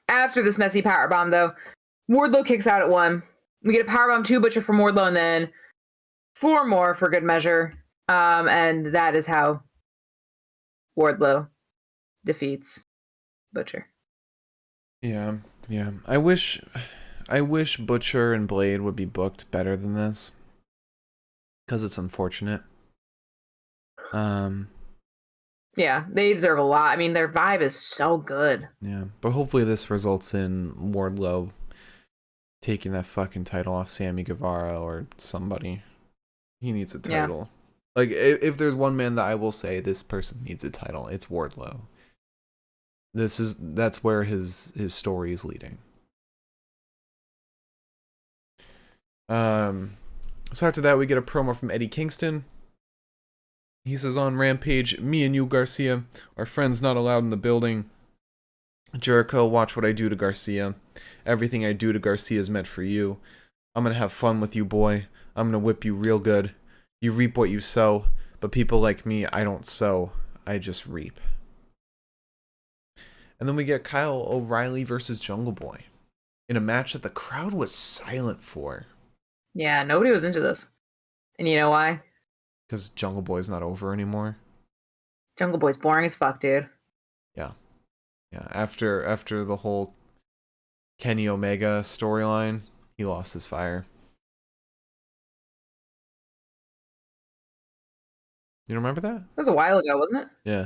after this messy powerbomb, though, Wardlow kicks out at 1. We get a powerbomb 2 Butcher from Wardlow, and then 4 more for good measure. And that is how Wardlow defeats Butcher. Yeah. I wish Butcher and Blade would be booked better than this, because it's unfortunate. Yeah, they deserve a lot. I mean, their vibe is so good. Yeah, but hopefully this results in Wardlow taking that fucking title off Sammy Guevara or somebody. He needs a title. Yeah. Like, if there's one man that I will say this person needs a title, it's Wardlow. That's where his story is leading. So after that, we get a promo from Eddie Kingston. He says on Rampage, me and you, Garcia, are friends not allowed in the building. Jericho, watch what I do to Garcia. Everything I do to Garcia is meant for you. I'm gonna have fun with you, boy. I'm gonna whip you real good. You reap what you sow, but people like me, I don't sow, I just reap. And then we get Kyle O'Reilly versus Jungle Boy in a match that the crowd was silent for. Yeah, nobody was into this. And you know why? Because Jungle Boy's not over anymore. Jungle Boy's boring as fuck, dude. Yeah. After the whole Kenny Omega storyline, he lost his fire. You remember that? It was a while ago, wasn't it? Yeah.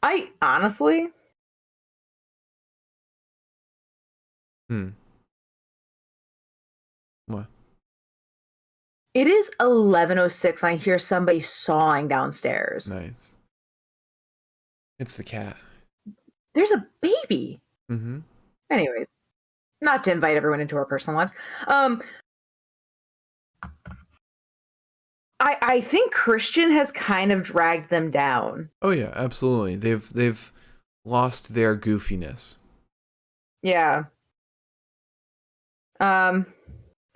I honestly... What? It is 11:06 and I hear somebody sawing downstairs. Nice. It's the cat. There's a baby. Mm-hmm. Anyways, not to invite everyone into our personal lives. I think Christian has kind of dragged them down. Oh yeah, absolutely. They've lost their goofiness. Yeah.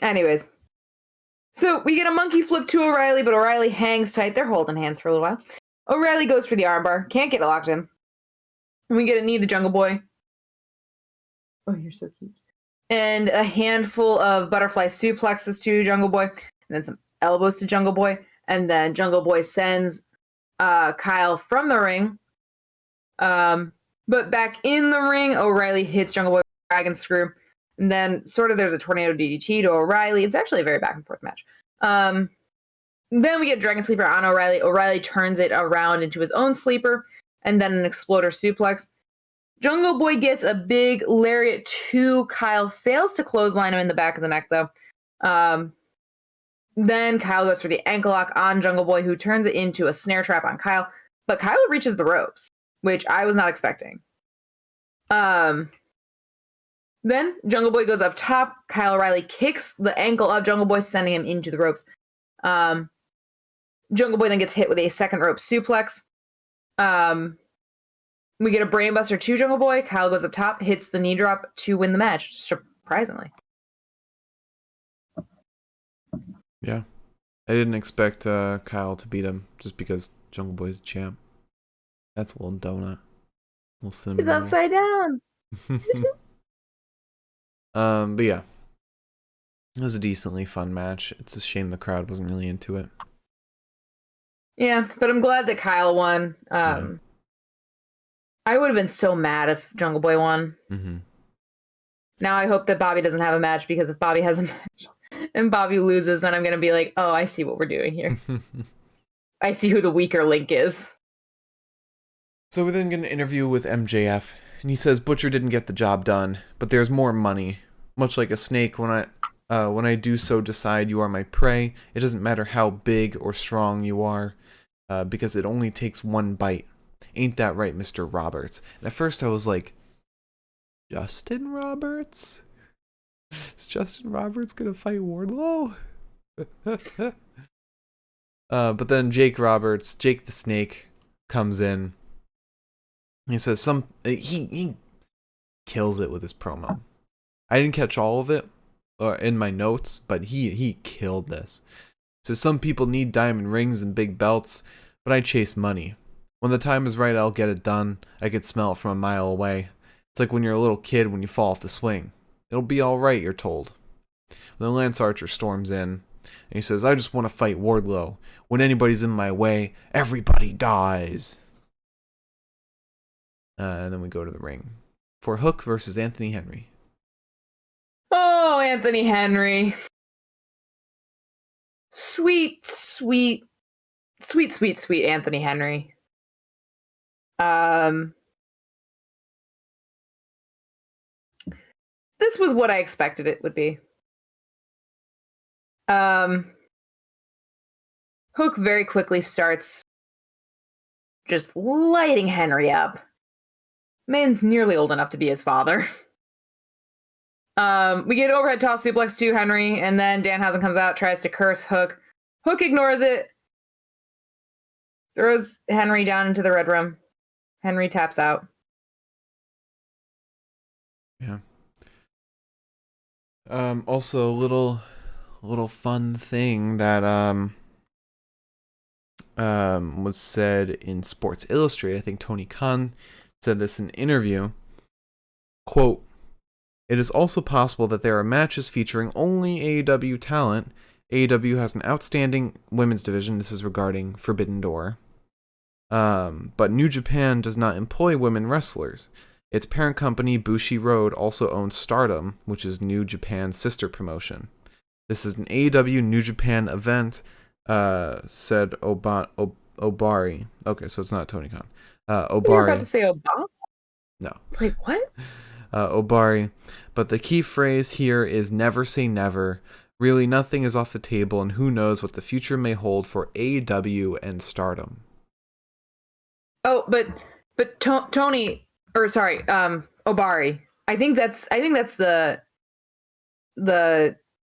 Anyways. So we get a monkey flip to O'Reilly, but O'Reilly hangs tight. They're holding hands for a little while. O'Reilly goes for the armbar. Can't get it locked in. And we get a knee to Jungle Boy. Oh, you're so cute. And a handful of butterfly suplexes to Jungle Boy. And then some elbows to Jungle Boy. And then Jungle Boy sends Kyle from the ring. But back in the ring, O'Reilly hits Jungle Boy with a dragon screw. And then sort of there's a tornado DDT to O'Reilly. It's actually a very back and forth match. Then we get Dragon Sleeper on O'Reilly. O'Reilly turns it around into his own sleeper. And then an exploder suplex. Jungle Boy gets a big lariat to Kyle. Fails to clothesline him in the back of the neck, though. Then Kyle goes for the ankle lock on Jungle Boy, who turns it into a snare trap on Kyle. But Kyle reaches the ropes, which I was not expecting. Then Jungle Boy goes up top. Kyle O'Reilly kicks the ankle of Jungle Boy, sending him into the ropes. Jungle Boy then gets hit with a second rope suplex. We get a brainbuster to Jungle Boy. Kyle goes up top, hits the knee drop to win the match, surprisingly. Yeah. I didn't expect Kyle to beat him just because Jungle Boy's champ. That's a little donut. Little cinnamon He's upside down. But yeah. It was a decently fun match. It's a shame the crowd wasn't really into it. Yeah, but I'm glad that Kyle won. I would have been so mad if Jungle Boy won. Mm-hmm. Now I hope that Bobby doesn't have a match, because if Bobby has a match and Bobby loses, then I'm going to be like, oh, I see what we're doing here. I see who the weaker link is. So we then get an interview with MJF, and he says Butcher didn't get the job done, but there's more money. Much like a snake, when I do so decide you are my prey, it doesn't matter how big or strong you are, because it only takes one bite. Ain't that right, Mr. Roberts? And at first I was like, Justin Roberts? Is Justin Roberts gonna fight Wardlow? But then Jake the Snake, comes in. He says he kills it with his promo. I didn't catch all of it in my notes, but he killed this. He says some people need diamond rings and big belts, but I chase money. When the time is right, I'll get it done. I could smell it from a mile away. It's like when you're a little kid when you fall off the swing. It'll be alright, you're told. Then Lance Archer storms in, and he says, I just want to fight Wardlow. When anybody's in my way, everybody dies. And then we go to the ring for Hook versus Anthony Henry. Oh, Anthony Henry. Sweet, sweet, sweet, sweet, sweet Anthony Henry. This was what I expected it would be. Hook very quickly starts just lighting Henry up. Man's nearly old enough to be his father. We get overhead toss suplex to Henry, and then Danhausen comes out, tries to curse Hook. Hook ignores it, throws Henry down into the Red Room. Henry taps out. Yeah. Also, a little fun thing that was said in Sports Illustrated. I think Tony Khan said this in an interview. Quote, it is also possible that there are matches featuring only AEW talent. AEW has an outstanding women's division. This is regarding Forbidden Door. But New Japan does not employ women wrestlers. Its parent company, Bushiroad, also owns Stardom, which is New Japan's sister promotion. This is an AEW New Japan event, said Obari. Okay, so it's not Tony Khan. Obari. You were about to say Obama? No. It's like, what? Obari. But the key phrase here is never say never. Really, nothing is off the table, and who knows what the future may hold for AEW and Stardom. Oh, but Tony, or sorry, Obari. I think that's the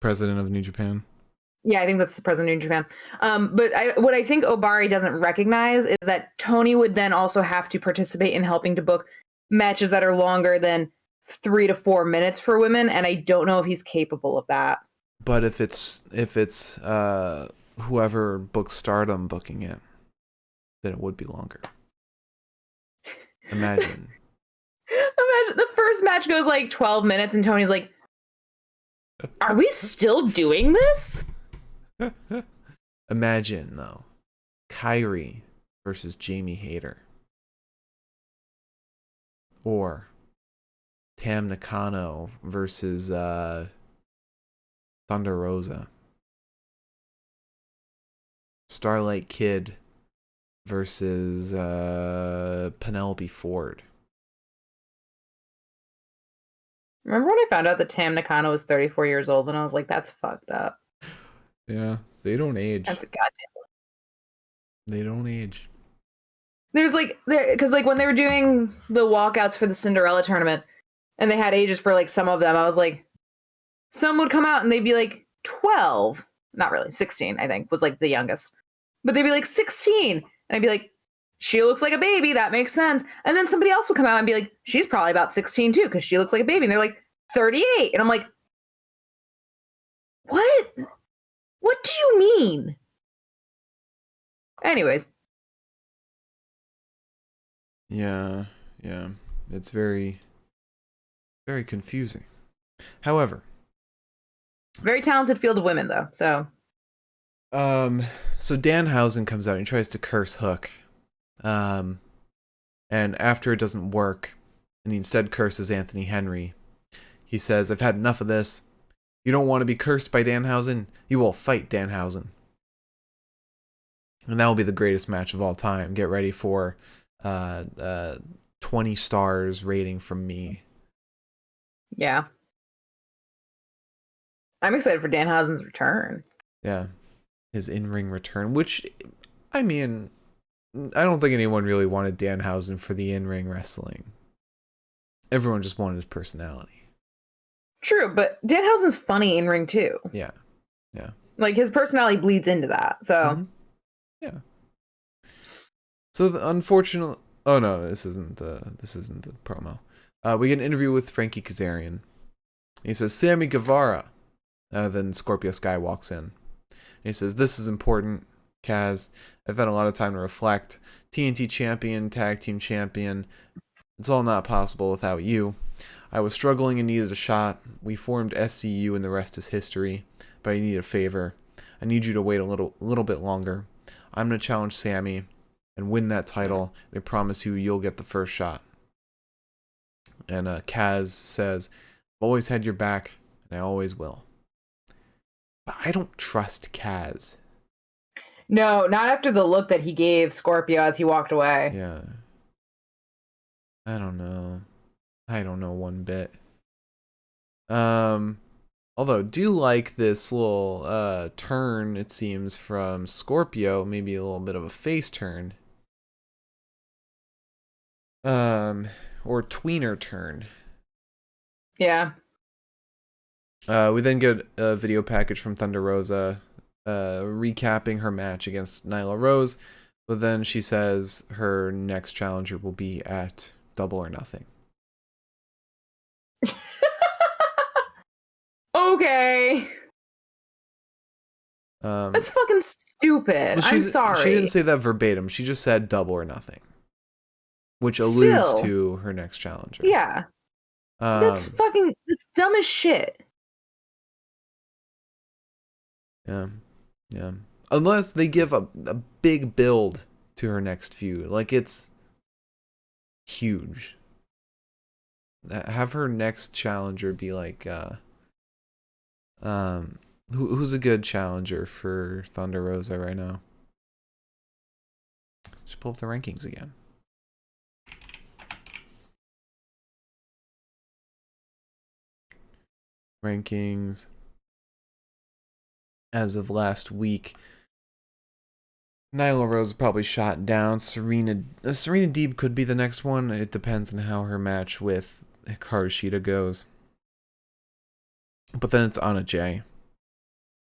president of New Japan. Yeah, I think that's the president of New Japan. But what I think Obari doesn't recognize is that Tony would then also have to participate in helping to book matches that are longer than 3 to 4 minutes for women, and I don't know if he's capable of that. But if it's whoever books Stardom booking it, then it would be longer. Imagine the first match goes like 12 minutes, and Tony's like, "Are we still doing this?" Imagine though, Kyrie versus Jamie Hayter, or Tam Nakano versus Thunder Rosa, Starlight Kid versus Penelope Ford. Remember when I found out that Tam Nakano was 34 years old, and I was like, "That's fucked up." Yeah, They don't age. That's a goddamn. They don't age. There's because when they were doing the walkouts for the Cinderella tournament, and they had ages for like some of them, I was like, some would come out and they'd be like 12, not really 16. I think was like the youngest, but they'd be like 16, and I'd be like, she looks like a baby. That makes sense. And then somebody else would come out and be like, she's probably about 16 too, because she looks like a baby. And they're like 38, and I'm like, what? What do you mean? Anyways. Yeah. It's very, very confusing. However, very talented field of women, though. So Danhausen comes out and he tries to curse Hook. And after it doesn't work, and he instead curses Anthony Henry, he says, I've had enough of this. You don't want to be cursed by Danhausen? You will fight Danhausen. And that will be the greatest match of all time. Get ready for 20 stars rating from me. Yeah. I'm excited for Danhausen's return. Yeah. His in-ring return, which, I mean, I don't think anyone really wanted Danhausen for the in-ring wrestling. Everyone just wanted his personality. True, but Danhausen's funny in ring too. Yeah. Like his personality bleeds into that. So. Mm-hmm. Yeah. So unfortunately, oh no, this isn't the promo. We get an interview with Frankie Kazarian. He says Sammy Guevara. Then Scorpio Sky walks in. And he says, "This is important, Kaz. I've had a lot of time to reflect. TNT champion, tag team champion. It's all not possible without you. I was struggling and needed a shot. We formed SCU and the rest is history. But I need a favor. I need you to wait a little bit longer. I'm going to challenge Sammy and win that title. And I promise you'll get the first shot." And Kaz says, "I've always had your back, and I always will." But I don't trust Kaz. No, not after the look that he gave Scorpio as he walked away. Yeah. I don't know one bit. Although, do like this little turn, it seems, from Scorpio. Maybe a little bit of a face turn. Or tweener turn. Yeah. We then get a video package from Thunder Rosa recapping her match against Nyla Rose, but then she says her next challenger will be at Double or Nothing. Okay. That's fucking stupid. I'm sorry. She didn't say that verbatim. She just said Double or Nothing, which alludes to her next challenger. Yeah. That's dumb as shit. Yeah. Unless they give a big build to her next feud. Like, it's huge. Have her next challenger be like, who's a good challenger for Thunder Rosa right now? Just pull up the rankings again. Rankings as of last week. Nyla Rose probably shot down. Serena Deeb could be the next one. It depends on how her match with Hikaru Shida goes. But then it's Anna Jay.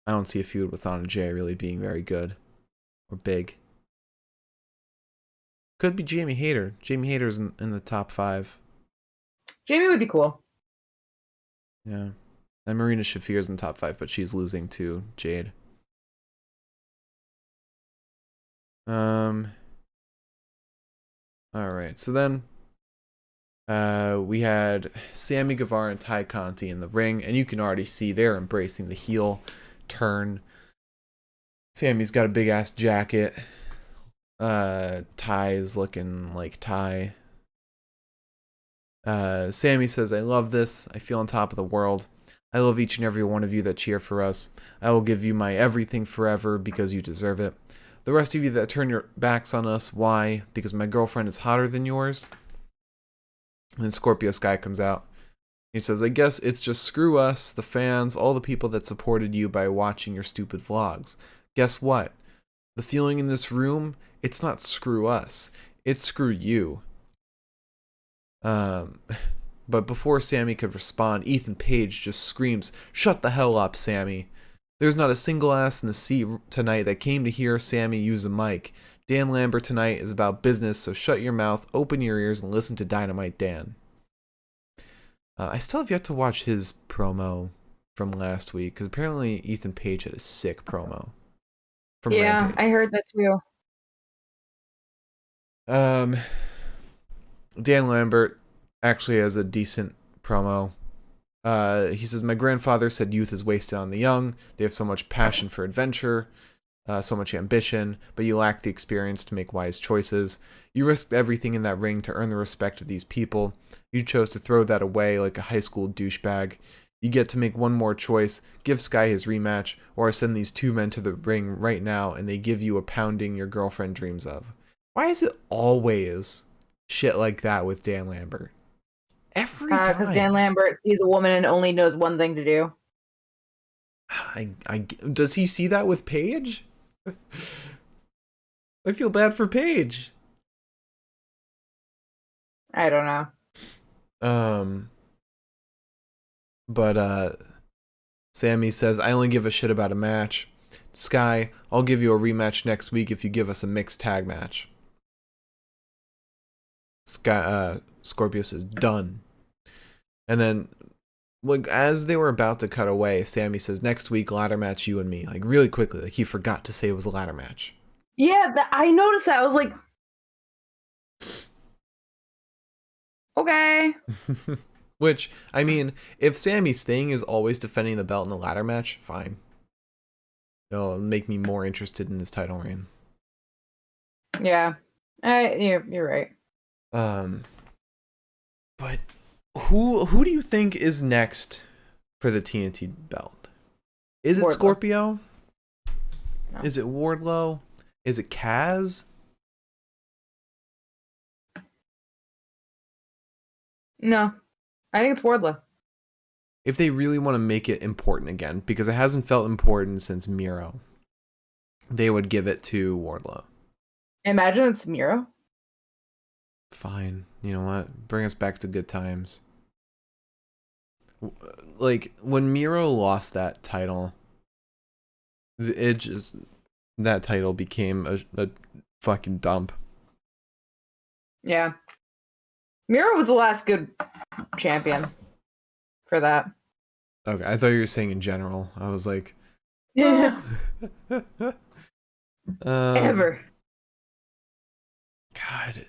I don't see a feud with Anna Jay really being very good or big. Could be Jamie Hayter. Jamie Hayter's in the top 5. Jamie would be cool. Yeah. And Marina Shafir's in the top 5, but she's losing to Jade. Alright, so then we had Sammy Guevara and Ty Conti in the ring, and you can already see they're embracing the heel turn. Sammy's got a big ass jacket. Ty's looking like Ty. Sammy says, "I love this. I feel on top of the world. I love each and every one of you that cheer for us. I will give you my everything forever because you deserve it. The rest of you that turn your backs on us, why? Because my girlfriend is hotter than yours." And then Scorpio Sky comes out. He says, "I guess it's just screw us, the fans, all the people that supported you by watching your stupid vlogs. Guess what? The feeling in this room, it's not screw us. It's screw you. But before Sammy could respond, Ethan Page just screams, "Shut the hell up, Sammy." There's not a single ass in the seat tonight that came to hear Sammy use a mic. Dan Lambert tonight is about business, so shut your mouth, open your ears, and listen to Dynamite Dan. I still have yet to watch his promo from last week, because apparently Ethan Page had a sick promo. From Rampage. I heard that too. Dan Lambert actually has a decent promo. He says, "My grandfather said youth is wasted on the young. They have so much passion for adventure, so much ambition, but you lack the experience to make wise choices. You risked everything in that ring to earn the respect of these people. You chose to throw that away like a high school douchebag. You get to make one more choice, give Sky his rematch, or send these two men to the ring right now and they give you a pounding your girlfriend dreams of." Why is it always shit like that with Dan Lambert? Every time. Because Dan Lambert sees a woman and only knows one thing to do. Does he see that with Paige? I feel bad for Paige. I don't know. But Sammy says, "I only give a shit about a match. Sky, I'll give you a rematch next week if you give us a mixed tag match." Scorpio says, "Done." And then, like, as they were about to cut away, Sammy says, "Next week, ladder match, you and me." Like, really quickly. Like, he forgot to say it was a ladder match. Yeah, I noticed that. I was like, okay. Which, I mean, if Sammy's thing is always defending the belt in the ladder match, fine. It'll make me more interested in this title reign. Yeah. You're right. But who do you think is next for the TNT belt? Is it Wardlow. Scorpio? No. Is it Wardlow? Is it Kaz? No. I think it's Wardlow. If they really want to make it important again, because it hasn't felt important since Miro, they would give it to Wardlow. Imagine it's Miro. Fine. You know what? Bring us back to good times. Like, when Miro lost that title, that title became a fucking dump. Yeah. Miro was the last good champion for that. Okay, I thought you were saying in general. I was like, yeah. Ever. God,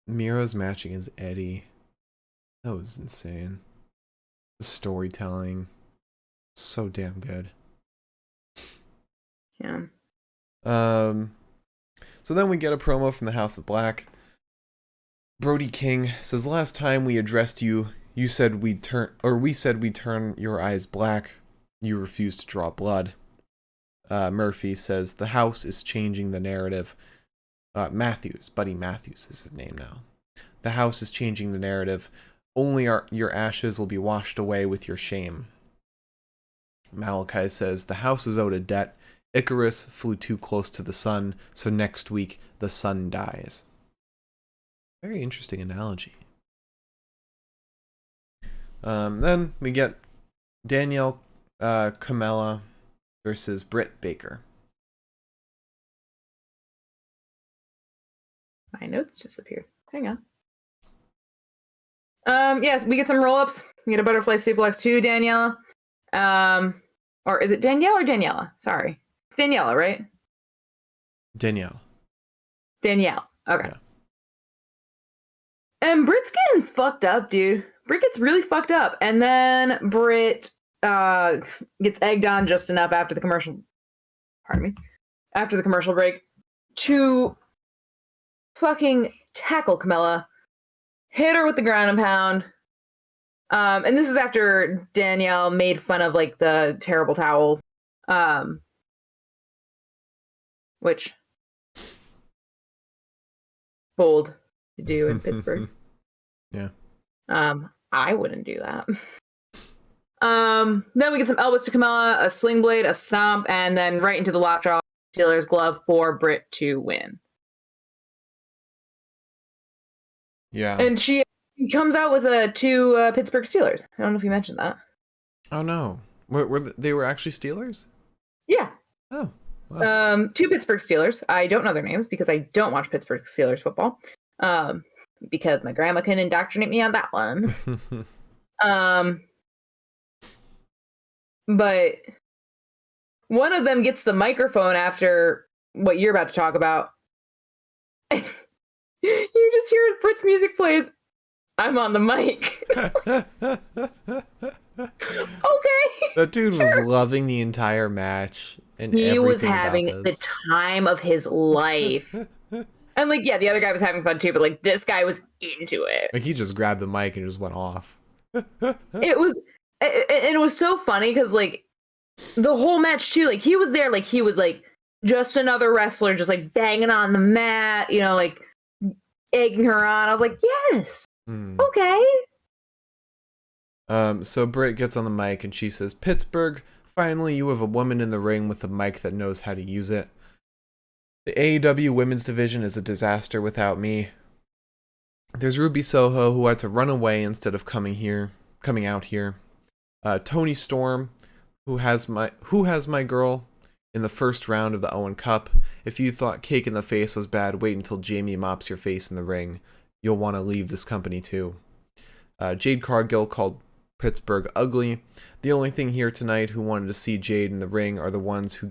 Miro's match against Eddie. That was insane. The storytelling, so damn good. Yeah. So then we get a promo from the House of Black. Brody King says, "Last time we addressed you, we said we'd turn your eyes black. You refused to draw blood." Murphy says, "The house is changing the narrative." Buddy Matthews is his name now. "The house is changing the narrative. Only your ashes will be washed away with your shame." Malachi says, "The house is owed a debt. Icarus flew too close to the sun, so next week the sun dies." Very interesting analogy. Then we get Danielle Camella versus Brit Baker. My notes disappeared. Hang on. Yes, we get some roll-ups. We get a butterfly suplex to Daniela. Or is it Danielle or Daniela? Sorry. It's Daniela, right? Danielle. Okay. Yeah. And Brit's getting fucked up, dude. Brit gets really fucked up. And then Brit gets egged on just enough after the commercial. Pardon me. After the commercial break to fucking tackle Camella. Hit her with the ground and pound. And this is after Danielle made fun of like the terrible towels. Which bold to do in Pittsburgh. Yeah. I wouldn't do that. Then we get some elbows to Camella, a sling blade, a stomp, and then right into the lockjaw. Steelers glove for Brit to win. Yeah. And she comes out with two Pittsburgh Steelers. I don't know if you mentioned that. Oh no, they were actually Steelers? Yeah. Oh. Wow. Two Pittsburgh Steelers. I don't know their names because I don't watch Pittsburgh Steelers football. Because my grandma can indoctrinate me on that one. But one of them gets the microphone after what you're about to talk about. You just hear Brit's music plays. I'm on the mic. Okay. That dude was loving the entire match. And he was having the time of his life. And like, yeah, the other guy was having fun too, but like this guy was into it. Like he just grabbed the mic and just went off. It was so funny because like the whole match too, like he was there, like he was like just another wrestler, just like banging on the mat, you know, like egging her on. I was like, yes, okay. So Britt gets on the mic and she says, "Pittsburgh, finally you have a woman in the ring with a mic that knows how to use it. The AEW women's division is a disaster without me. There's Ruby Soho, who had to run away instead of coming out here. Tony Storm, who has my girl in the first round of the Owen Cup. If you thought cake in the face was bad, wait until Jamie mops your face in the ring. You'll want to leave this company too. Jade Cargill called Pittsburgh ugly. The only thing here tonight who wanted to see Jade in the ring are the ones who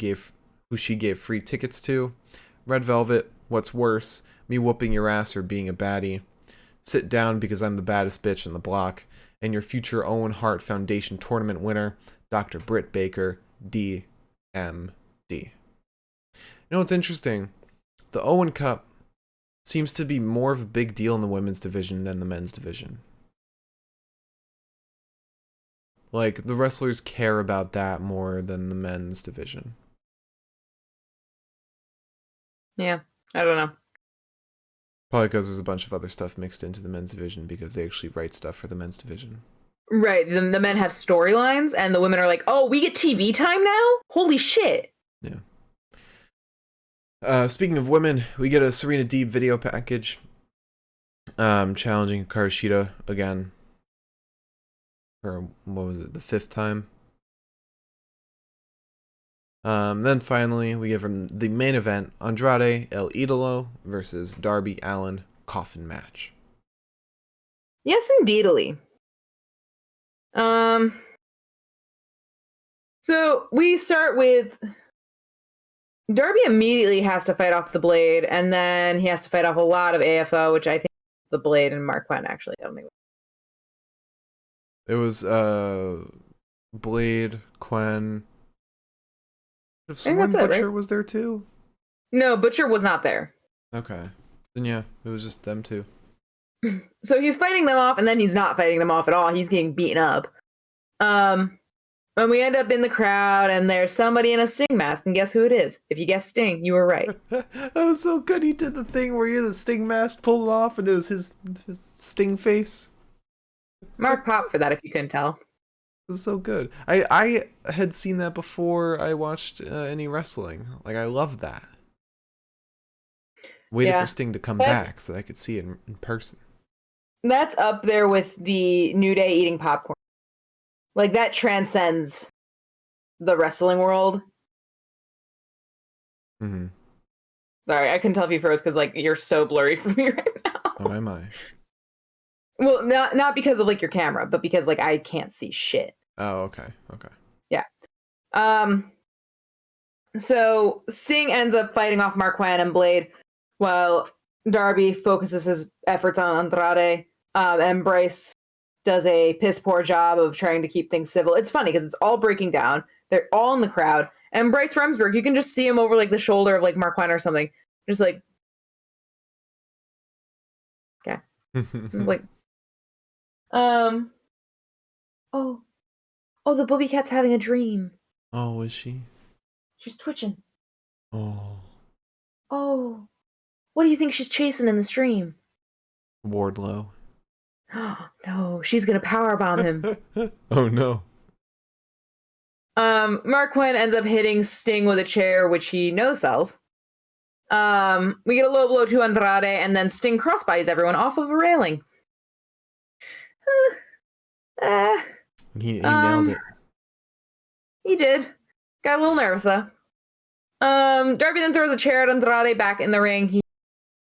she gave free tickets to. Red Velvet, what's worse, me whooping your ass or being a baddie. Sit down because I'm the baddest bitch in the block. And your future Owen Hart Foundation tournament winner, Dr. Britt Baker, DMD." You know what's interesting? The Owen Cup seems to be more of a big deal in the women's division than the men's division. Like, the wrestlers care about that more than the men's division. Yeah, I don't know. Probably because there's a bunch of other stuff mixed into the men's division because they actually write stuff for the men's division. Right, the men have storylines and the women are like, oh, we get TV time now? Holy shit. Yeah. Speaking of women, we get a Serena Deeb video package challenging Hikaru again. For, what was it, the 5th time? Then finally, we give him the main event, Andrade El Idolo versus Darby Allin Coffin match. Yes, indeedly. So we start with Darby immediately has to fight off the Blade, and then he has to fight off a lot of AFO, which I think the Blade and Mark Quinn, actually. I don't think it was Blade, Quinn. If someone Butcher right? Was there too? No, Butcher was not there. Okay. Then yeah, it was just them two. So he's fighting them off, and then he's not fighting them off at all. He's getting beaten up. And we end up in the crowd, and there's somebody in a Sting mask, and guess who it is? If you guessed Sting, you were right. That was so good. He did the thing where he had the Sting mask pulled off, and it was his Sting face. Mark popped for that, if you couldn't tell. It was so good. I had seen that before I watched any wrestling. Like, I loved that. Waited for Sting to come back so I could see it in person. That's up there with the New Day eating popcorn. Like, that transcends the wrestling world. Mm-hmm. Sorry, I couldn't tell if you froze because, like, you're so blurry for me right now. Oh, am I? Well, not because of, like, your camera, but because, like, I can't see shit. Oh, okay. Yeah. So Sting ends up fighting off Mark Quinn and Blade, while Darby focuses his efforts on Andrade, and Bryce does a piss poor job of trying to keep things civil. It's funny because it's all breaking down. They're all in the crowd, and Bryce Remsburg, you can just see him over like the shoulder of like Mark Quinn or something, just like, okay. It's like, oh, the booby cat's having a dream. Oh, is she? She's twitching. Oh, what do you think she's chasing in the stream? Wardlow. No, she's gonna powerbomb him. Oh no. Mark Quinn ends up hitting Sting with a chair, which he no sells. We get a low blow to Andrade, and then Sting crossbodies everyone off of a railing. He nailed it. He did. Got a little nervous though. Darby then throws a chair at Andrade back in the ring. He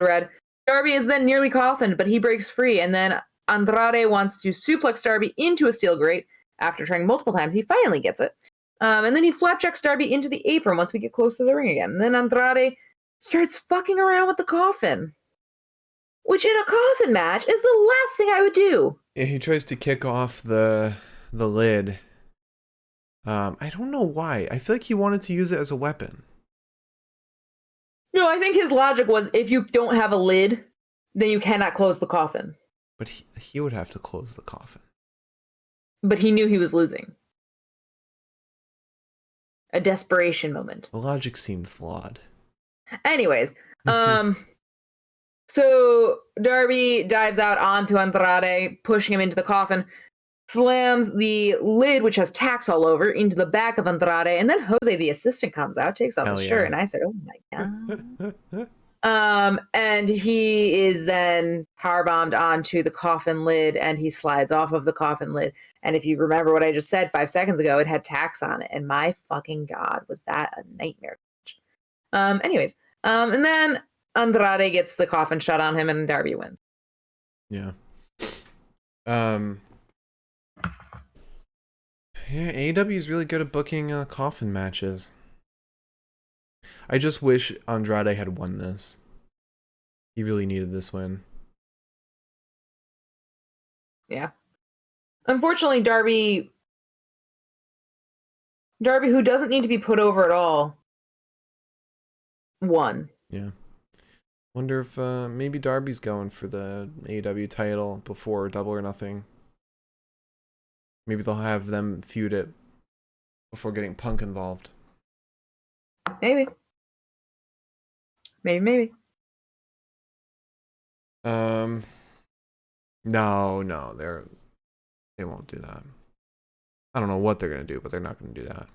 red. Darby is then nearly coffined, but he breaks free, and then Andrade wants to suplex Darby into a steel grate. After trying multiple times, he finally gets it. And then he flapjacks Darby into the apron once we get close to the ring again. And then Andrade starts fucking around with the coffin, which in a coffin match is the last thing I would do. Yeah, he tries to kick off the lid. I don't know why. I feel like he wanted to use it as a weapon. No, I think his logic was if you don't have a lid, then you cannot close the coffin. But he would have to close the coffin. But he knew he was losing. A desperation moment. The logic seemed flawed. Anyways, so Darby dives out onto Andrade, pushing him into the coffin, slams the lid, which has tacks all over, into the back of Andrade, and then Jose, the assistant, comes out, takes off his shirt, and I said, oh my god. And he is then powerbombed onto the coffin lid, and he slides off of the coffin lid. And if you remember what I just said 5 seconds ago, it had tacks on it, and my fucking god, was that a nightmare. Anyways, and then Andrade gets the coffin shut on him, and Darby wins. Yeah. Yeah, AEW is really good at booking coffin matches. I just wish Andrade had won this. He really needed this win. Yeah. Unfortunately, Darby, who doesn't need to be put over at all, won. Yeah. Wonder if maybe Darby's going for the AEW title before Double or Nothing. Maybe they'll have them feud it before getting Punk involved. Maybe. Maybe. No, they won't do that. I don't know what they're gonna do, but they're not gonna do that.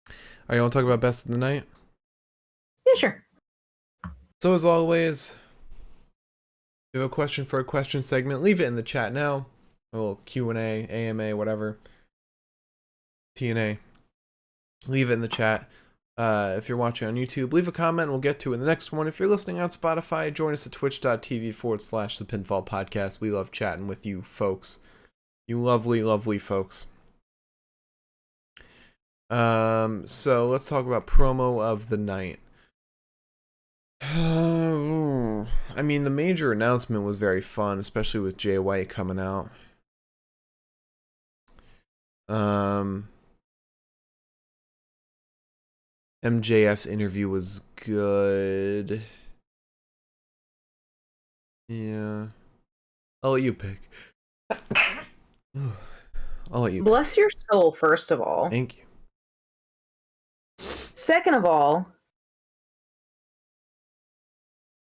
All right, you want to talk about best of the night? Yeah, sure. So as always, if you have a question for a question segment, leave it in the chat now. A little Q&A, AMA, whatever. TNA. Leave it in the chat. If you're watching on YouTube, leave a comment. We'll get to it in the next one. If you're listening on Spotify, join us at twitch.tv/The Pinfall Podcast. We love chatting with you folks. You lovely, lovely folks. So let's talk about promo of the night. I mean, the major announcement was very fun, especially with Jay White coming out. MJF's interview was good. Yeah. I'll let you pick. I'll let you Bless your soul, first of all. Thank you. Second of all,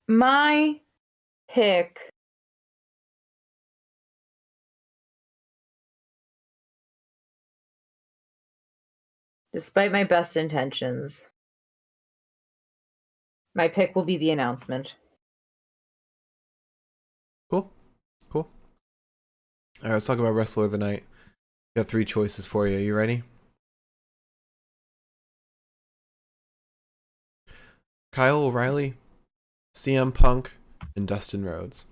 my pick despite my best intentions, my pick will be the announcement. Cool. All right, let's talk about Wrestler of the Night. Got 3 choices for you. You ready? Kyle O'Reilly, CM Punk, and Dustin Rhodes.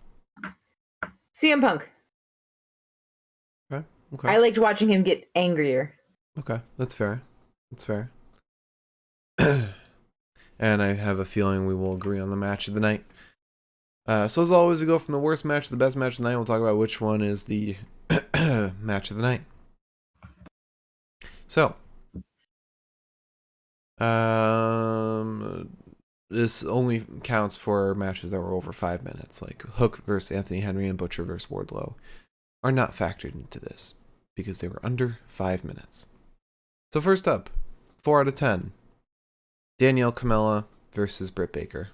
CM Punk. Okay. I liked watching him get angrier. Okay, that's fair. And I have a feeling we will agree on the match of the night. So as always, we go from the worst match to the best match of the night. We'll talk about which one is the match of the night. So, this only counts for matches that were over 5 minutes, like Hook versus Anthony Henry and Butcher versus Wardlow are not factored into this because they were under 5 minutes. So first up, 4 out of 10, Danielle Camella versus Britt Baker.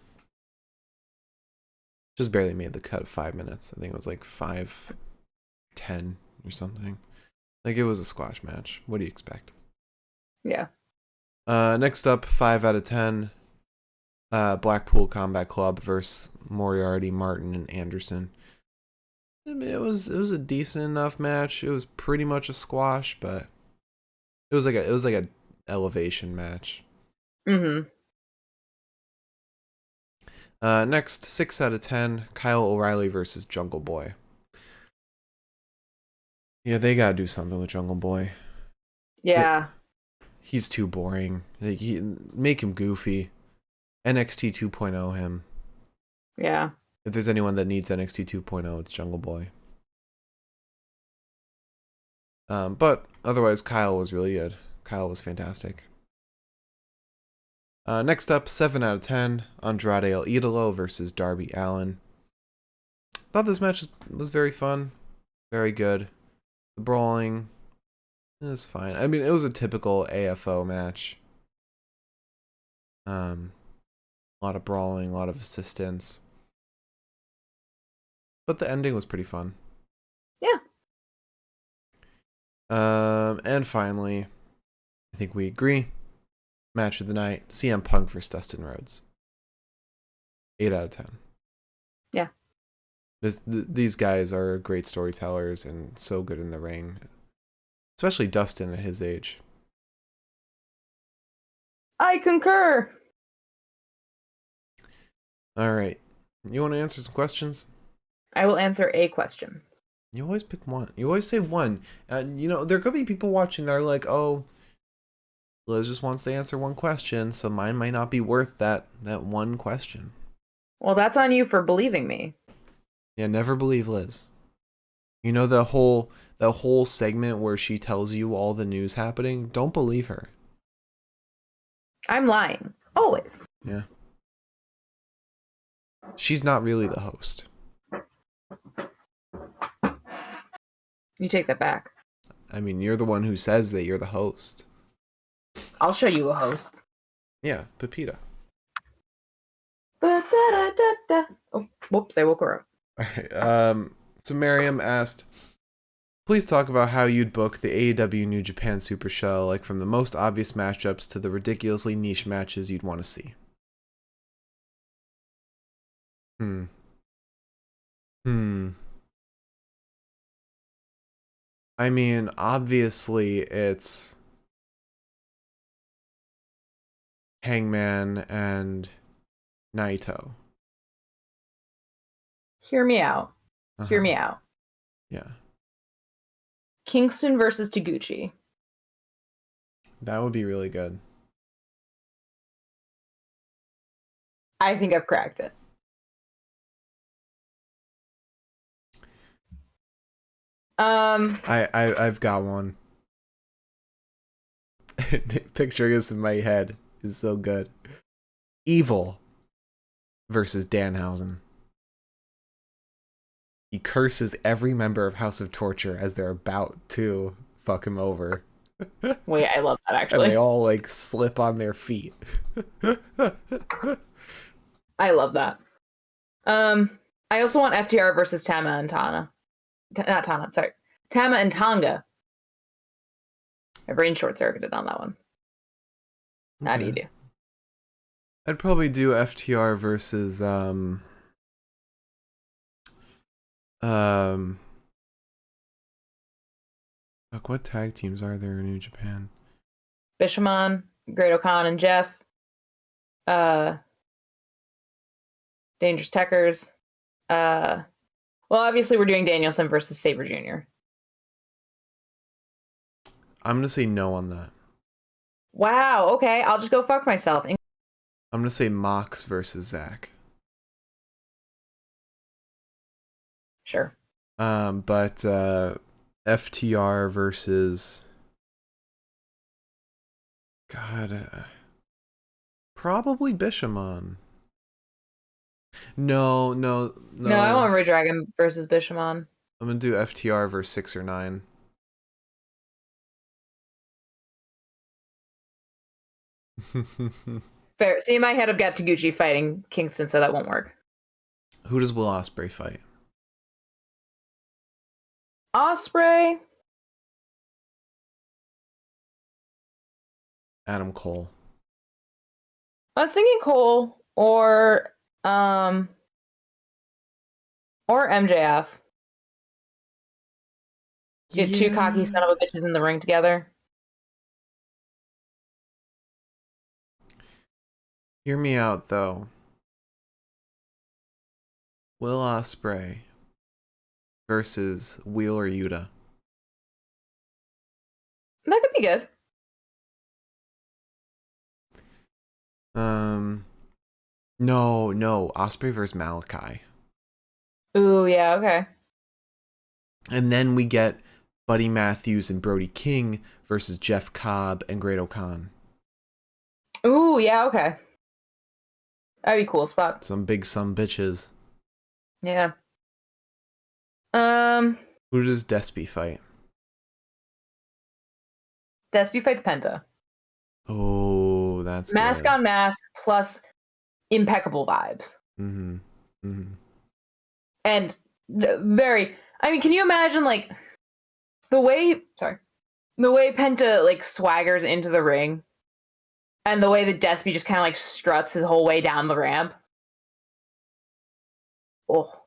Just barely made the cut of 5 minutes. I think it was like 5:10 or something. Like, it was a squash match. What do you expect? Yeah. Next up, 5 out of 10. Blackpool Combat Club versus Moriarty, Martin, and Anderson. I mean, it was a decent enough match. It was pretty much a squash, but it was like a elevation match. Mm-hmm. Next, 6 out of 10. Kyle O'Reilly versus Jungle Boy. Yeah, they gotta do something with Jungle Boy. Yeah. He's too boring. Like, make him goofy. NXT 2.0 him. Yeah. If there's anyone that needs NXT 2.0, it's Jungle Boy. But otherwise, Kyle was really good. Kyle was fantastic. Next up, 7 out of 10. Andrade El Idolo versus Darby Allin. Thought this match was very fun. Very good. The brawling, it was fine. I mean, it was a typical AFO match. A lot of brawling, a lot of assistance. But the ending was pretty fun. Yeah. And finally, I think we agree. Match of the night, CM Punk versus Dustin Rhodes. 8 out of 10. Yeah. These guys are great storytellers and so good in the ring. Especially Dustin at his age. I concur. All right. You want to answer some questions? I will answer a question. You always pick one. You always say one. There could be people watching that are like, oh, Liz just wants to answer one question, so mine might not be worth that one question. Well, that's on you for believing me. Yeah, never believe Liz. You know the whole segment where she tells you all the news happening? Don't believe her. I'm lying. Always. Yeah. She's not really the host. You take that back. I mean, you're the one who says that you're the host. I'll show you a host. Yeah, Pepita. Oh, whoops, I woke her up. All right. So Miriam asked, please talk about how you'd book the AEW New Japan Super Show, like from the most obvious matchups to the ridiculously niche matches you'd want to see. I mean, obviously it's Hangman and Naito. Hear me out. Hear me out. Yeah. Kingston versus Taguchi. That would be really good. I think I've cracked it. I've got one. Picturing this in my head is so good. Evil versus Danhausen. He curses every member of House of Torture as they're about to fuck him over. Wait, I love that actually. And they all like slip on their feet. I love that. I also want FTR versus Tama and Tana. Not Tana, sorry. Tama and Tonga. My brain short-circuited on that one. Okay. How do you do? I'd probably do FTR versus what tag teams are there in New Japan? Bishamon, Great O'Khan and Jeff. Dangerous Techers. Well, obviously we're doing Danielson versus Sabre Jr. I'm gonna say no on that. Wow, okay, I'll just go fuck myself. I'm gonna say Mox versus Zach. Sure. But FTR versus probably Bishamon. No, I want Red Dragon versus Bishamon. I'm gonna do FTR versus 6 or 9. Fair. See, in my head, I've got Taguchi fighting Kingston, so that won't work. Who does Will Ospreay fight? Ospreay. Adam Cole. I was thinking Cole or MJF. Get two cocky son of a bitches in the ring together. Hear me out, though. Will Ospreay versus Wheeler Yuta. That could be good. No, Ospreay versus Malachi. Ooh, yeah, okay. And then we get Buddy Matthews and Brody King versus Jeff Cobb and Great O'Khan. Ooh, yeah, okay. That'd be cool as fuck. Some big bitches. Yeah. Who does Despy fight? Despy fights Penta. Oh, that's mask good. on mask plus impeccable vibes. Mm-hmm. Mm-hmm. And very. I mean, can you imagine like the way Penta like swaggers into the ring, and the way that Despy just kind of like struts his whole way down the ramp? Oh.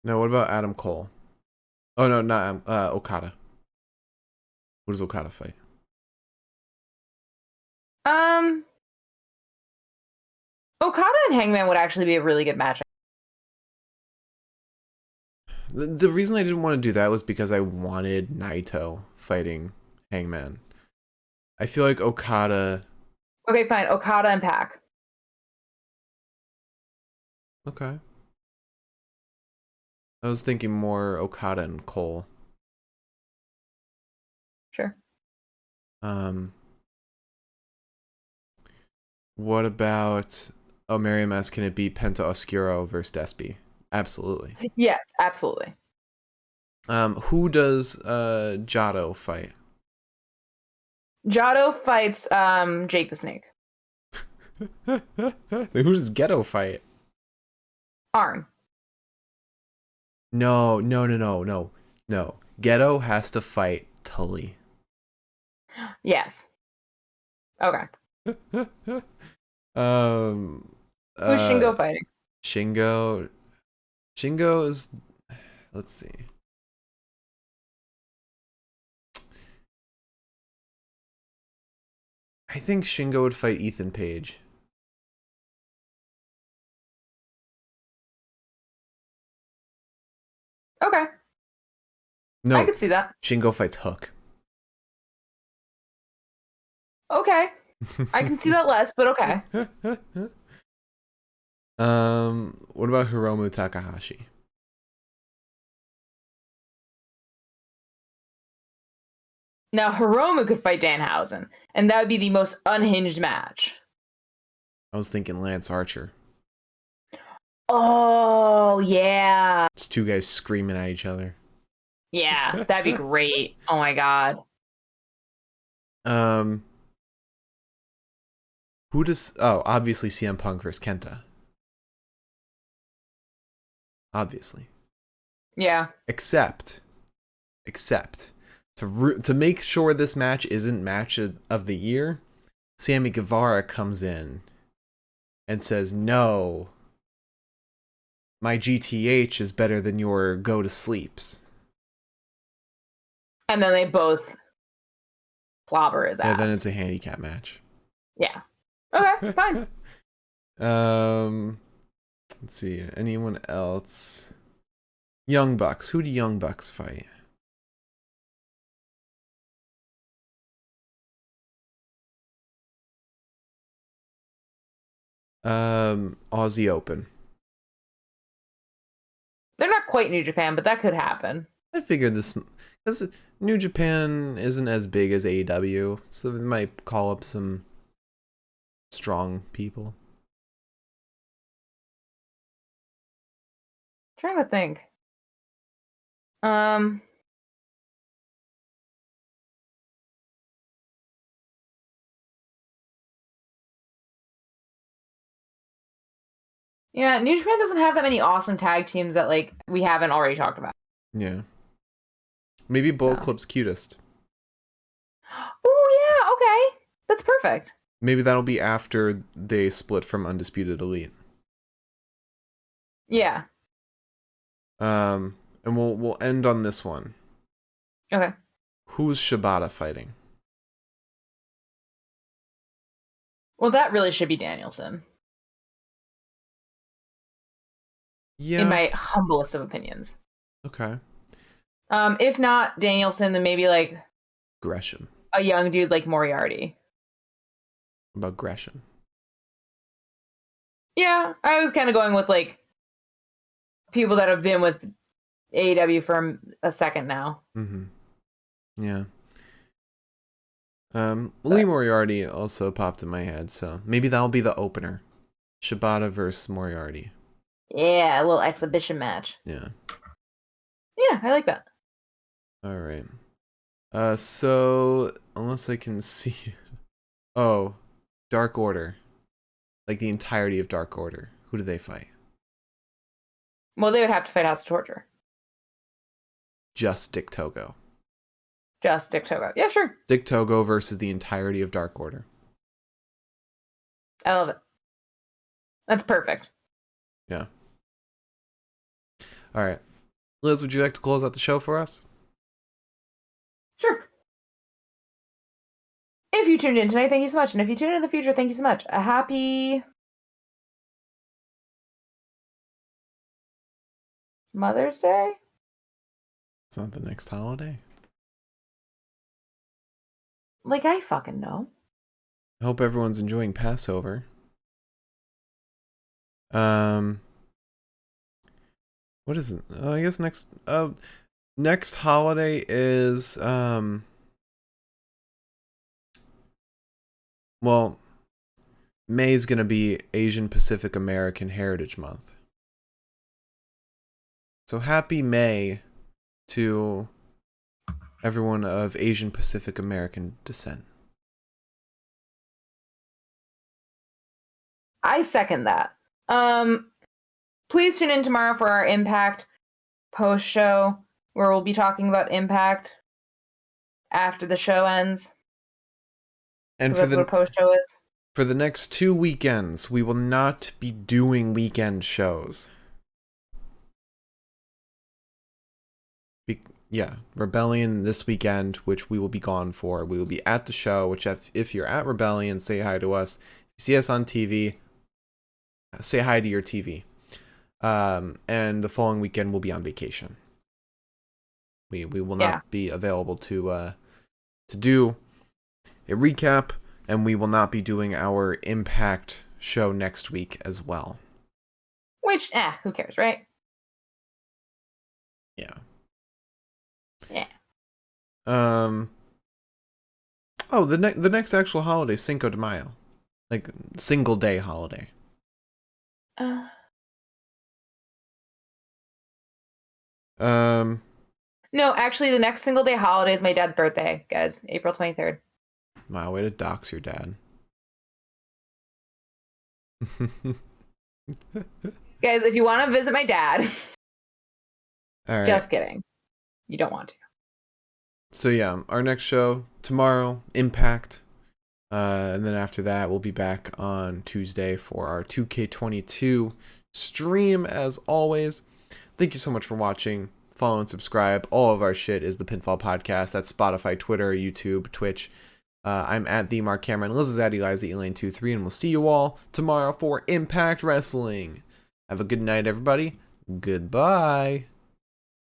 No, what about Adam Cole? Oh no, not Okada. Who does Okada fight? Okada and Hangman would actually be a really good matchup. The reason I didn't want to do that was because I wanted Naito fighting Hangman. I feel like Okada. Okay, fine. Okada and Pac. Okay. I was thinking more Okada and Cole. Sure. What about Miriam asks, can it be Penta Oscuro versus Despy? Absolutely. Yes, absolutely. Who does Jado fight? Jado fights Jake the Snake. Who does Ghetto fight? Arn. No. Ghetto has to fight Tully. Yes. Okay. Who's Shingo fighting? Shingo is, let's see. I think Shingo would fight Ethan Page. Okay. No, I could see that. Shingo fights Hook. Okay. I can see that less, but okay. What about Hiromu Takahashi? Now Hiromu could fight Danhausen, and that would be the most unhinged match. I was thinking Lance Archer. Oh, yeah. It's two guys screaming at each other. Yeah, that'd be great. Oh my god. Who does... Oh, obviously CM Punk versus Kenta. Obviously. Yeah. Except to make sure this match isn't match of the year, Sammy Guevara comes in and says, "No, my GTH is better than your go to sleeps." And then they both clobber his ass. And then it's a handicap match. Yeah. Okay, fine. Let's see. Anyone else? Young Bucks. Who do Young Bucks fight? Aussie Open. They're not quite New Japan, but that could happen. I figured this because New Japan isn't as big as AEW, so they might call up some strong people. I'm trying to think. Yeah, New Japan doesn't have that many awesome tag teams that like we haven't already talked about. Yeah. Maybe Bullet Club's cutest. Oh Okay, that's perfect. Maybe that'll be after they split from Undisputed Elite. Yeah. And we'll end on this one. Okay. Who's Shibata fighting? Well, that really should be Danielson. Yeah. In my humblest of opinions. Okay. If not Danielson, then maybe like Gresham. a young dude like Moriarty. About Gresham. Yeah, I was kind of going with like people that have been with AEW for a second now. Mm-hmm. Yeah. Lee Moriarty also popped in my head, so maybe that'll be the opener. Shibata versus Moriarty. Yeah, a little exhibition match. Yeah. Yeah, I like that. All right. So unless I can see, oh, Dark Order, like the entirety of Dark Order. Who do they fight? Well, they would have to fight House of Torture. Just Dick Togo. Just Dick Togo. Yeah, sure. Dick Togo versus the entirety of Dark Order. I love it. That's perfect. Yeah. All right. Liz, would you like to close out the show for us? Sure. If you tuned in tonight, thank you so much. And if you tune in in the future, thank you so much. A happy Mother's Day? It's not the next holiday. Like, I fucking know. I hope everyone's enjoying Passover. What is it? I guess next holiday is well, May is gonna be Asian Pacific American Heritage Month. So happy May to everyone of Asian Pacific American descent. I second that. Please tune in tomorrow for our Impact post show, where we'll be talking about Impact after the show ends. And that's what a post show is. For the next 2 weekends, we will not be doing weekend shows. Rebellion this weekend, which we will be gone for. We will be at the show, which if you're at Rebellion, say hi to us. If you see us on TV, say hi to your TV. And the following weekend we'll be on vacation. We will not be available to do a recap, and we will not be doing our Impact show next week as well. Which, who cares, right? Yeah. Yeah. Oh, the next actual holiday, Cinco de Mayo, like single day holiday. No, actually, the next single day holiday is my dad's birthday, guys. April 23rd. Wow, way to dox your dad. Guys, if you want to visit my dad, all right. Just kidding. You don't want to. So yeah, our next show tomorrow, Impact. And then after that, we'll be back on Tuesday for our 2K22 stream as always. Thank you so much for watching. Follow and subscribe. All of our shit is the Pinfall Podcast. That's Spotify, Twitter, YouTube, Twitch. I'm at the Mark Cameron. Liz is at Eliza Elaine23, and we'll see you all tomorrow for Impact Wrestling. Have a good night, everybody. Goodbye.